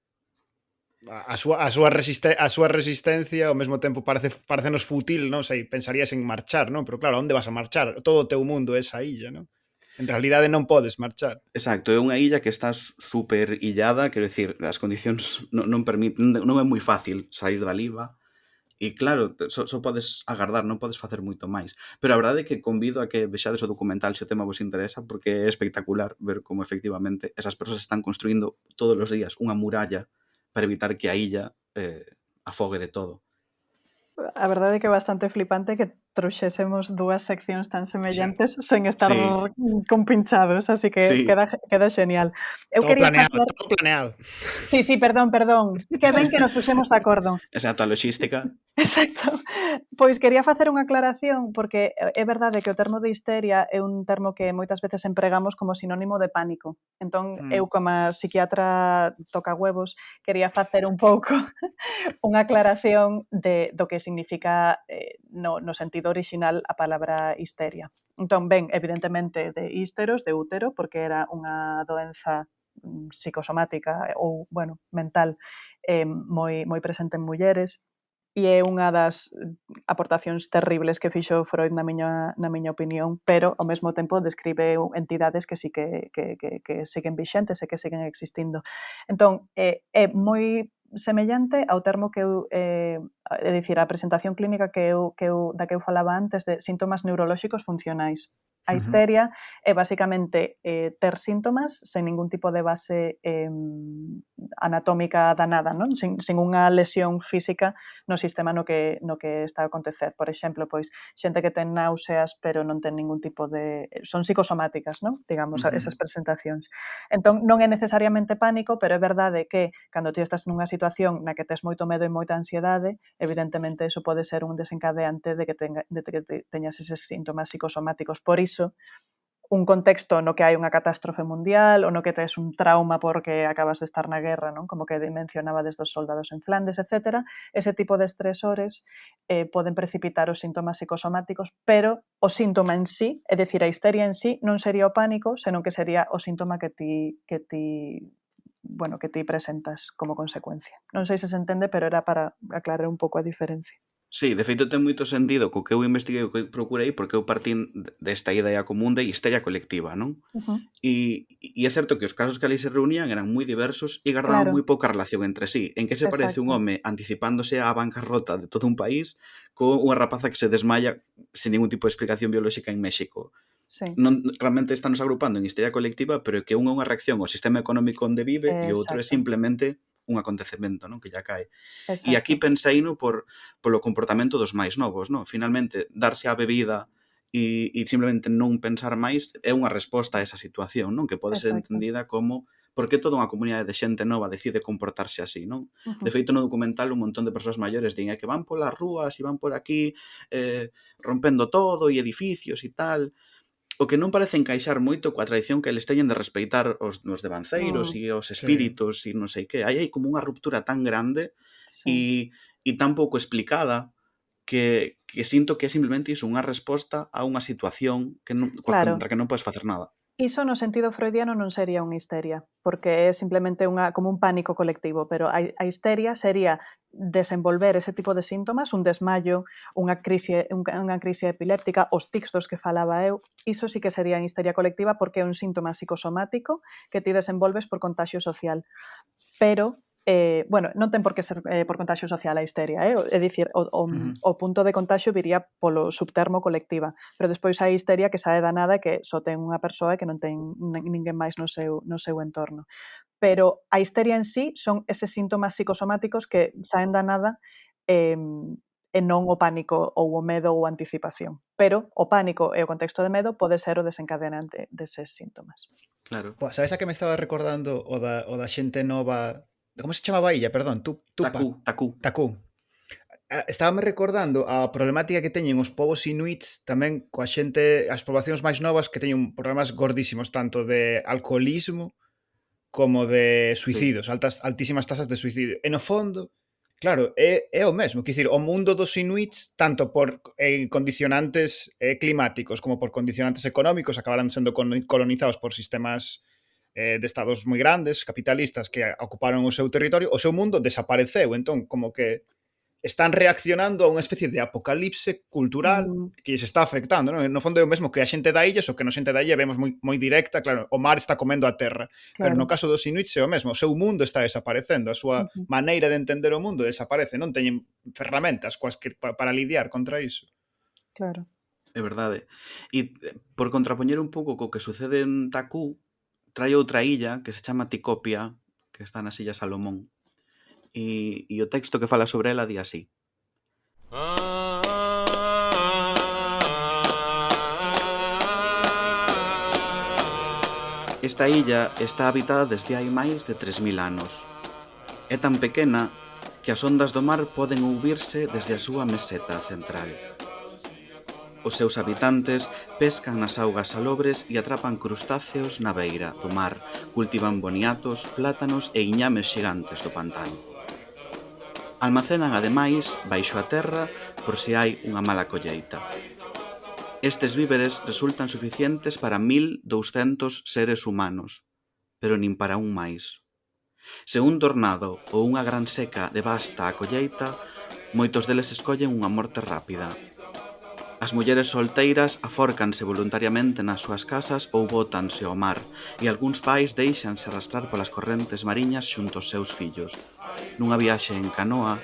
a súa resistencia ao mesmo tempo parecenos fútil, non sei, pensarías en marchar, non? Pero claro, onde vas a marchar? Todo o teu mundo é esa illa, non? En realidade non podes marchar. Exacto, é unha illa que está super illada, quero dicir, as condicións non permiten, non é moi fácil sair da liba, e claro, só podes agardar, non podes facer moito máis. Pero a verdade é que convido a que vexades o documental se o tema vos interesa, porque é espectacular ver como efectivamente esas persoas están construindo todos os días unha muralla para evitar que a illa afogue de todo. A verdade é que é bastante flipante que trouxésemos dúas seccións tan semellantes sen estar compinchados, así que queda genial. Eu todo quería todo planeado. Sí, perdón. Que ben que nos puxemos de acordo. Exacto, a logística. Exacto. Pois quería facer unha aclaración, porque é verdade que o termo de histeria é un termo que moitas veces empregamos como sinónimo de pánico. Entón, eu como psiquiatra toca huevos, quería facer un pouco unha aclaración do que significa no sentido orixinal a palabra histeria. Entón, ben, evidentemente de hísteros, de útero, porque era unha doenza psicosomática ou, bueno, mental moi presente en mulleres, e é unha das aportacións terribles que fixo Freud na miña opinión, pero ao mesmo tempo describe entidades que sí que siguen vixentes e que siguen existindo. Entón, é moi semellante ao termo que eu, é dicir, a presentación clínica da que eu falaba antes de síntomas neurolóxicos funcionais. A histeria é basicamente ter síntomas sen ningún tipo de base anatómica danada, non? Sin unha lesión física no sistema no que está a acontecer. Por exemplo, pois xente que ten náuseas pero non ten ningún tipo de... Son psicosomáticas, non? Digamos, esas presentacións. Entón, non é necesariamente pánico, pero é verdade que cando ti estás nunha situación na que tes moito medo e moita ansiedade, evidentemente eso pode ser un desencadeante de que teñas eses síntomas psicosomáticos. Por iso, un contexto no que hai unha catástrofe mundial ou no que tes un trauma porque acabas de estar na guerra, non? Como que mencionaba desde os soldados en Flandes, etc. Ese tipo de estresores poden precipitar os síntomas psicosomáticos, pero o síntoma en sí, é dicir, a histeria en sí, non sería o pánico, senón que sería o síntoma que ti presentas como consecuencia. Non sei se se entende, pero era para aclarar un pouco a diferencia. Sí, de feito ten moito sentido co que eu investiguei o que procurei, porque eu partín desta idea común de histeria colectiva, non? E é certo que os casos que ali se reunían eran moi diversos e guardaban moi pouca relación entre sí. En que se parece un home anticipándose á bancarrota de todo un país con unha rapaza que se desmaya sen ningún tipo de explicación biolóxica en México? Non, realmente estamos agrupando en histeria colectiva, pero que unha é unha reacción ao sistema económico onde vive e o outro é simplemente un acontecemento, non? Que ya cae. E aquí penseino polo comportamento dos máis novos, non? Finalmente, darse a bebida e simplemente non pensar máis é unha resposta a esa situación, non? Que pode ser Exacto. entendida como por que toda unha comunidade de xente nova decide comportarse así, non? Ujú. De feito, no documental un montón de persoas maiores din que van polas rúas e van por aquí rompendo todo e edificios e tal. O que non parece encaixar moito coa tradición que eles teñen de respeitar os devanceiros e os Sí. espíritus e non sei que. Aí hai como unha ruptura tan grande Sí. e tan pouco explicada que sinto que é simplemente iso, unha resposta a unha situación Claro. contra que non podes facer nada. Iso no sentido freudiano non sería unha histeria, porque é simplemente como un pánico colectivo, pero a histeria sería desenvolver ese tipo de síntomas, un desmayo, unha crise epiléptica, os tics dos que falaba eu, iso sí que sería histeria colectiva porque é un síntoma psicosomático que ti desenvolves por contagio social. Pero bueno, non ten por que ser por contagio social a histeria, é dicir, o punto de contagio viría polo subtermo colectiva, pero despois hai histeria que sae da nada e que só ten unha persoa e que non ten ninguén máis no seu entorno. Pero a histeria en sí son eses síntomas psicosomáticos que saen da nada e non o pánico ou o medo ou a anticipación. Pero o pánico e o contexto de medo pode ser o desencadenante deses síntomas. Claro. Pois, sabes a que me estaba recordando o da xente nova... Como se chamaba a illa? Perdón, Tupa. Takú. Estábame recordando a problemática que teñen os povos inuits tamén coa xente, as poboacións máis novas que teñen problemas gordísimos, tanto de alcoholismo como de suicidios, altísimas tasas de suicidio. E no fondo, claro, é o mesmo. Quer dicir, o mundo dos inuits, tanto por condicionantes climáticos como por condicionantes económicos, acabarán sendo colonizados por sistemas de estados moi grandes, capitalistas, que ocuparon o seu territorio. O seu mundo desapareceu. Entón, como que están reaccionando a unha especie de apocalipse cultural que se está afectando, non? No fondo é o mesmo que a xente da illa, só que na xente da illa vemos moi directa, claro, o mar está comendo a terra, pero no caso dos inuits é o mesmo, o seu mundo está desaparecendo, a súa maneira de entender o mundo desaparece, non teñen ferramentas para lidiar contra iso. Claro. É verdade. E por contrapoñer un pouco co que sucede en Takú, trai outra illa que se chama Ticopia, que está nas Illas Salomón. E o texto que fala sobre ela di así. Esta illa está habitada desde hai máis de 3000 anos. É tan pequena que as ondas do mar poden ouvirse desde a súa meseta central. Os seus habitantes pescan nas augas salobres e atrapan crustáceos na beira do mar, cultivan boniatos, plátanos e iñames xigantes do pantano. Almacenan ademais baixo a terra por se hai unha mala colleita. Estes víveres resultan suficientes para 1200 seres humanos, pero nin para un máis. Se un tornado ou unha gran seca devasta a colleita, moitos deles escollen unha morte rápida. As mulleres solteiras afórcanse voluntariamente nas súas casas ou bótanse ao mar, e algúns pais deixanse arrastrar polas correntes mariñas xunto aos seus fillos, nunha viaxe en canoa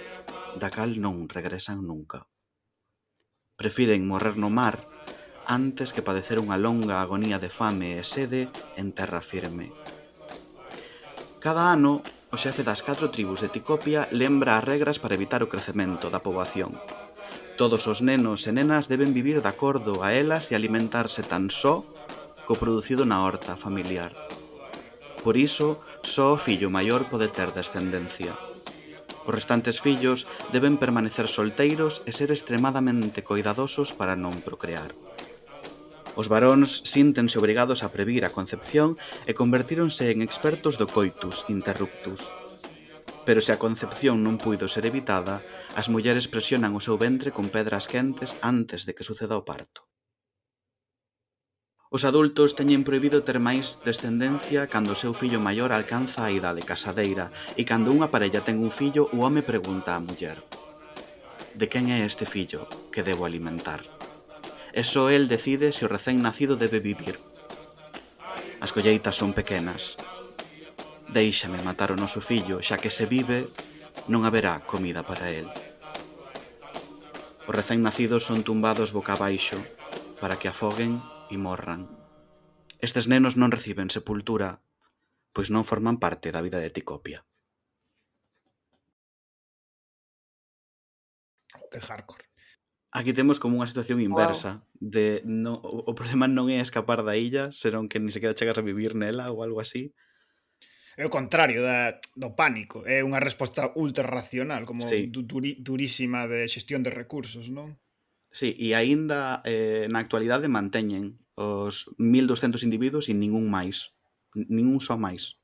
da cal non regresan nunca. Prefiren morrer no mar antes que padecer unha longa agonía de fame e sede en terra firme. Cada ano, o xefe das 4 tribus de Ticopia lembra as regras para evitar o crecemento da poboación. Todos os nenos e nenas deben vivir de acordo a elas e alimentarse tan só co producido na horta familiar. Por iso, só o fillo maior pode ter descendencia. Os restantes fillos deben permanecer solteiros e ser extremadamente coidadosos para non procrear. Os varóns síntense obrigados a previr a concepción e convertíronse en expertos do coitus interruptus. Pero se a concepción non puido ser evitada, as mulleres presionan o seu ventre con pedras quentes antes de que suceda o parto. Os adultos teñen prohibido ter máis descendencia cando o seu fillo maior alcanza a idade casadeira e cando unha parella ten un fillo, o home pregunta á muller: de quen é este fillo que debo alimentar? E só el decide se o recén nacido debe vivir. As colleitas son pequenas. Déixame matar o noso fillo, xa que se vive, non haberá comida para el. Os recén nacidos son tumbados boca abaixo para que afoguen e morran. Estes nenos non reciben sepultura, pois non forman parte da vida de Ticopia. Que hardcore. Aquí temos como unha situación inversa de o problema non é escapar da illa, senón que ni sequera chegas a vivir nela ou algo así. É o contrario do pánico. É unha resposta ultra racional, como Sí, durísima de xestión de recursos, non? sí, e aínda na actualidade manteñen os 1200 individuos e ningún máis. Ningún só máis.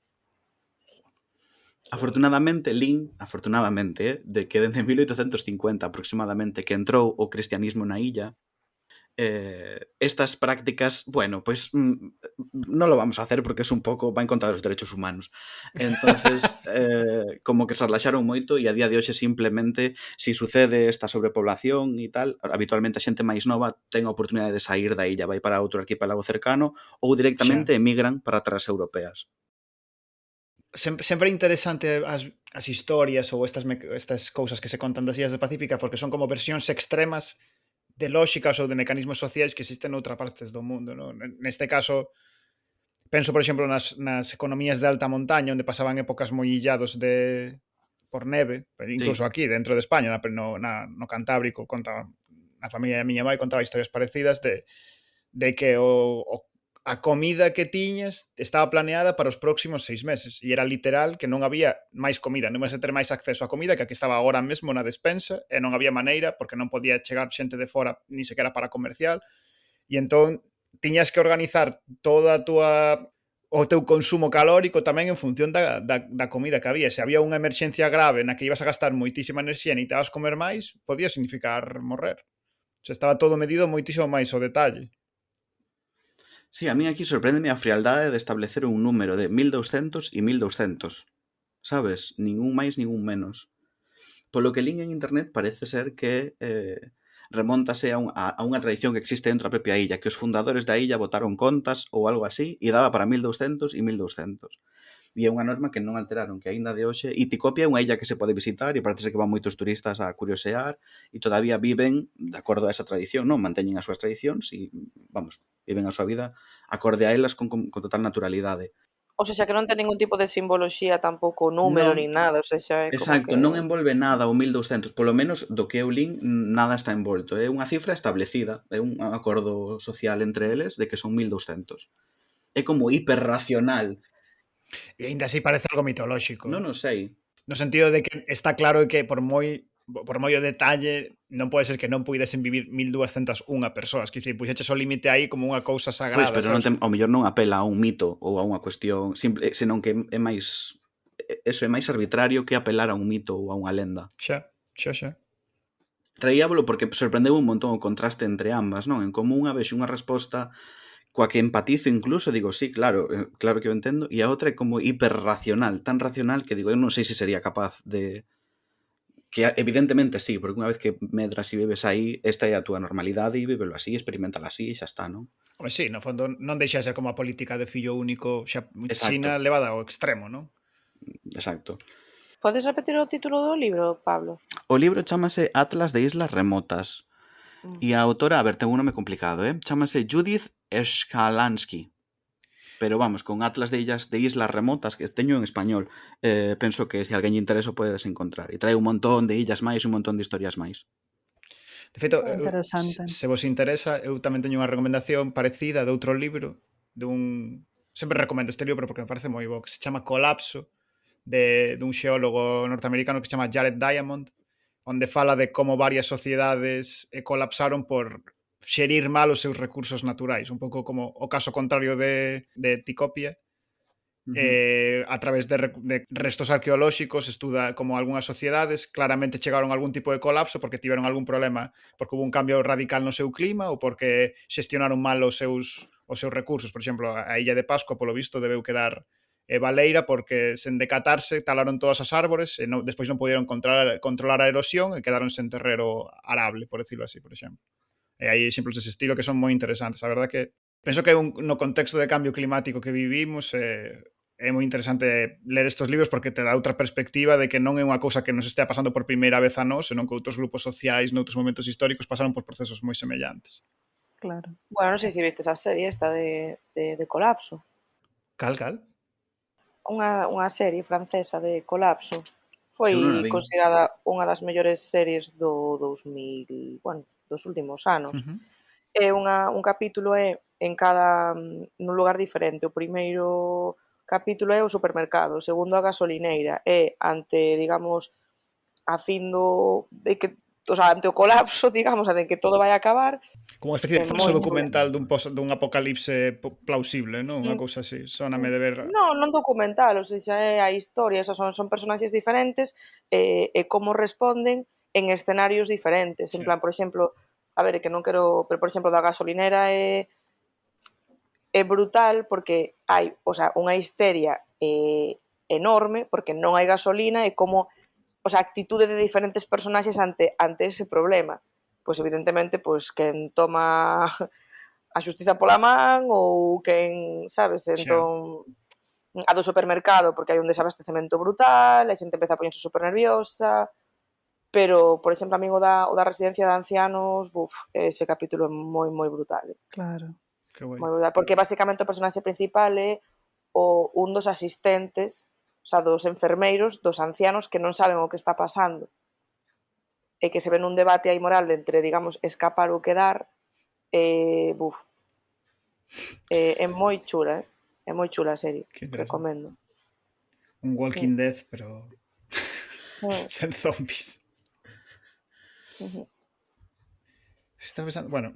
Afortunadamente, de que dende 1850 aproximadamente que entrou o cristianismo na illa, estas prácticas, bueno, pues no lo vamos a hacer porque es un pouco va en contra dos derechos humanos. Entonces, como que se relaxaron moito e a día de hoxe simplemente si sucede esta sobrepoblación e tal, habitualmente a xente máis nova ten a oportunidade de sair da illa, vai para outro arquipélago cercano ou directamente emigran para terras europeas. Sempre é interesante as historias ou estas cousas que se contan das illas do Pacífico porque son como versións extremas de lóxicas ou de mecanismos sociais que existen noutra partes do mundo, non? Neste caso, penso, por exemplo, nas economías de alta montaña onde pasaban épocas moi illados por neve, pero incluso Sí. aquí, dentro de España, no Cantábrico, a familia da miña mãe contaba historias parecidas de que a comida que tiñas estaba planeada para os próximos 6 meses e era literal que non había máis comida, non ibas a ter máis acceso a comida que aquí estaba agora mesmo na despensa e non había maneira porque non podía chegar xente de fora ni sequera para comercial e entón tiñas que organizar toda o teu consumo calórico tamén en función da comida que había. Se había unha emerxencia grave na que ibas a gastar moitísima enerxía e necesitabas comer máis, podía significar morrer. O sea, estaba todo medido moitísimo máis ao detalle. Sí, a mí aquí sorpréndeme a frialdade de establecer un número de 1200 e 1200. Sabes? Ningún máis, ningún menos. Polo que lín en internet parece ser que remóntase a unha tradición que existe dentro da propia illa, que os fundadores da illa votaron contas ou algo así e daba para 1200 e 1200. E é unha norma que non alteraron, que aínda de hoxe, e Ticopia é unha illa que se pode visitar e parece que van moitos turistas a curiosear e todavía viven de acordo a esa tradición, non? Manteñen as súas tradicións e, vamos, viven a súa vida acorde a elas con total naturalidade. O sea, que non ten ningún tipo de simboloxía tampouco, número, Non, nin nada, o sea, é como exacto, que... non envolve nada o 1200, polo menos do que eu lin, nada está envolto. É unha cifra establecida, é un acordo social entre eles de que son 1200. É como hiperracional. E aínda así parece algo mitolóxico. Non o sei. No sentido de que está claro que por moi o detalle non pode ser que non puidesen vivir 1201 persoas. Quer dicir, puxeches o límite aí como unha cousa sagrada. Pois, pero non ao mellor non apela a un mito ou a unha cuestión simple, senón que é máis eso é máis arbitrario que apelar a un mito ou a unha lenda. Xa. Traíábolo porque sorprendeu un montón o contraste entre ambas, non? En como unha vexo unha resposta coa que empatizo incluso, digo, sí, claro que eu entendo, e a outra é como hiperracional, tan racional que digo, eu non sei se sería capaz de... Que evidentemente sí, porque unha vez que medras e vives aí, esta é a túa normalidade e vívelo así, experimentala así e xa está, non? Home, sí, no fondo non deixa de ser como a política de fillo único xa China Exacto. levada ao extremo, non? Exacto. Podes repetir o título do libro, Pablo? O libro chámase Atlas de Islas Remotas. E a autora, a ver, ten un nome complicado, chámase Judith Shkalansky. Pero vamos, con Atlas de Islas Remotas, que teño en español, penso que se alguén lle interesa podedes encontrar. E trae un montón de illas máis e un montón de historias máis. De feito, Interesante. se vos interesa, eu tamén teño unha recomendación parecida de outro libro, sempre recomendo este libro porque me parece moi bo, que se chama Colapso, dun xeólogo norteamericano que se chama Jared Diamond, onde fala de como varias sociedades colapsaron por xerir mal os seus recursos naturais, un pouco como o caso contrario de Ticopia. A través de restos arqueolóxicos estuda como algunhas sociedades claramente chegaron a algún tipo de colapso porque tiveron algún problema, porque hubo un cambio radical no seu clima ou porque xestionaron mal os seus recursos. Por exemplo, a Illa de Pascua, polo visto, debeu quedar baleira porque sen decatarse talaron todas as árbores e despois non pudieron controlar a erosión e quedaron sen terreno arable, por decirlo así, por exemplo. E hai exemplos dese estilo que son moi interesantes. A verdad que penso que no contexto de cambio climático que vivimos é moi interesante ler estes libros porque te dá outra perspectiva de que non é unha cousa que nos estea pasando por primeira vez a nós, senón que outros grupos sociais noutros momentos históricos pasaron por procesos moi semellantes. Claro. Bueno, non sei se viste esa serie esta de Colapso. Cal? Unha serie francesa de Colapso. Foi Eu non a vi. considerada unha das mellores series do 2000, bueno, dos últimos anos. E un capítulo é en cada nun lugar diferente. O primeiro capítulo é o supermercado, o segundo a gasolineira, e ante, digamos, a fin de que, o sea, ante o colapso, digamos, ante que todo vai a acabar. Como unha especie de falso moi documental dun apocalipse plausible, non? Unha cousa así, soname de ver... Non documental, o sea, é a historia, son personaxes diferentes e como responden en escenarios diferentes. En plan, por exemplo, a ver, que non quero, pero por exemplo, da gasolinera é brutal porque hai, o sea, unha histeria enorme porque non hai gasolina e como, o sea, actitude de diferentes personaxes ante ese problema. Pois evidentemente, pois quen toma a xustiza pola man ou quen, sabes, entón a do supermercado porque hai un desabastecemento brutal, a xente empeza a poñerse super nerviosa, pero, por exemplo, a min o da residencia de ancianos, ese capítulo é moi, moi brutal. Claro. Que guai. Moi brutal, porque basicamente o personaxe principal é un dos asistentes, o sea, dos enfermeiros, dos ancianos que non saben o que está pasando e que se ven un debate aí moral de entre, digamos, escapar ou quedar. É moi chula, é moi chula a serie, recomendo. Un Walking Dead, pero sen zombies. Estaba pensando, bueno,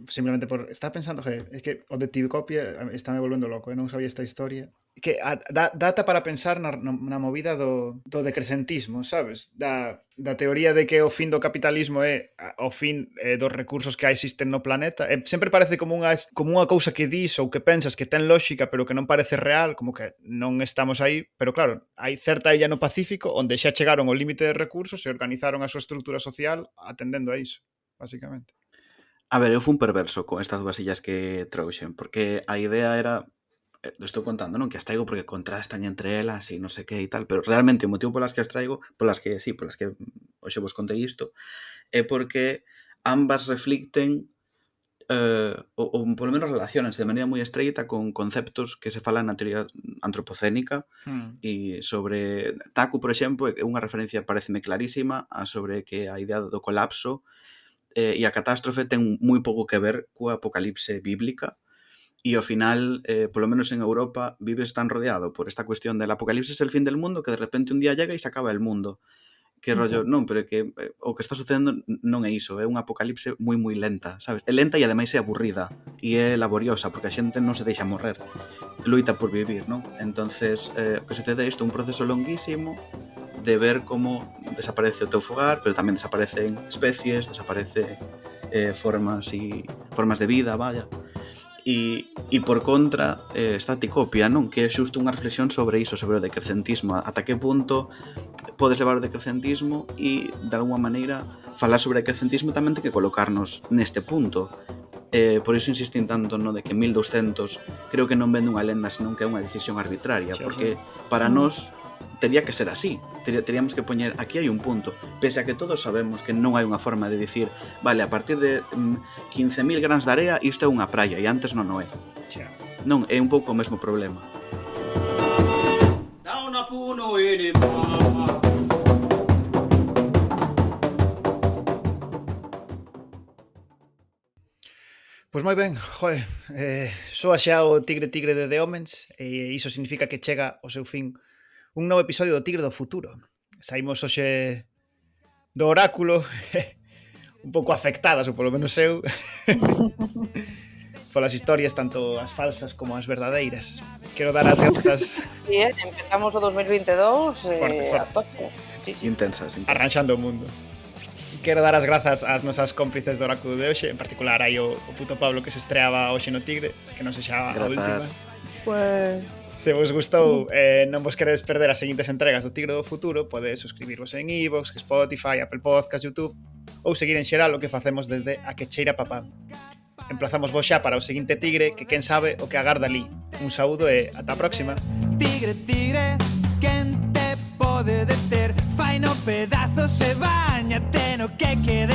simplemente estaba pensando, es que o de Tibicopia está me volvendo loco, non sabía esta historia. Que data para pensar na movida do decrecentismo, sabes? Da teoría de que o fin do capitalismo é o fin dos recursos que existen no planeta. Sempre parece como unha cousa que dis ou que pensas que ten lógica pero que non parece real, como que non estamos aí, pero claro, hai certa illa no Pacífico onde xa chegaron ao límite de recursos e organizaron a súa estrutura social atendendo a iso, basicamente. A ver, eu fui un perverso con estas dúas illas que trouxen, porque a idea era, estou contando, non? Que as traigo porque contrastan entre elas e non sei que e tal, pero realmente o motivo polas que as traigo, polas que hoxe vos contei isto, é porque ambas reflicten ou polo menos relacionanse de maneira moi estreita con conceptos que se falan na teoría antropocénica e sobre Taku, por exemplo, é unha referencia pareceme clarísima sobre que a idea do colapso e a catástrofe ten moi pouco que ver coa apocalipse bíblica e ao final, polo menos en Europa, vives tan rodeado por esta cuestión del apocalipsis es el fin del mundo que de repente un día llega e se acaba el mundo. Que rollo, non, pero é que o que está sucedendo non é iso, é unha apocalipse moi moi lenta, sabes? É lenta e ademais é aburrida e é laboriosa porque a xente non se deixa morrer, loita por vivir, non? Entonces, o que sucede é isto, un proceso longuísimo de ver como desaparece o teu fogar, pero tamén desaparecen especies, desaparece formas de vida, vaya. E por contra está Ticopia, non? Que é xusto unha reflexión sobre iso, sobre o decrecentismo, ata que punto podes levar o decrecentismo e, de alguma maneira, falar sobre o decrecentismo tamén ten que colocarnos neste punto. Por iso insistín tanto no de que 1200 creo que non vende unha lenda, senón que é unha decisión arbitraria, porque para nós tería que ser así, teríamos que poñer aquí hai un punto, pese a que todos sabemos que non hai unha forma de dicir vale, a partir de 15.000 grans de area isto é unha praia e antes non o é. Non, é un pouco o mesmo problema. Pois moi ben, joe, soa xa o Tigre de The Omens e iso significa que chega ao seu fin un novo episodio do Tigre do Futuro. Saímos hoxe do oráculo un pouco afectadas, ou polo menos eu, polas historias, tanto as falsas como as verdadeiras. Quero dar as grazas... Sí, empezamos o 2022 forte. A tope. Sí. Intensas. Arranxando o mundo. Quero dar as grazas ás nosas cómplices do oráculo de hoxe, en particular aí o puto Pablo que se estreaba hoxe no Tigre, que non se xa a última. Pues... Se vos gustou non vos queredes perder as seguintes entregas do Tigre do Futuro, podedes suscribirvos en iVoox, Spotify, Apple Podcast, YouTube ou seguir en xeral o que facemos desde a que cheira papá. Emplazamos vos xa para o seguinte Tigre que quen sabe o que agarda ali. Un saúdo e ata a próxima. Tigre, quen te pode deter? Fai no pedazos e bañate no que quede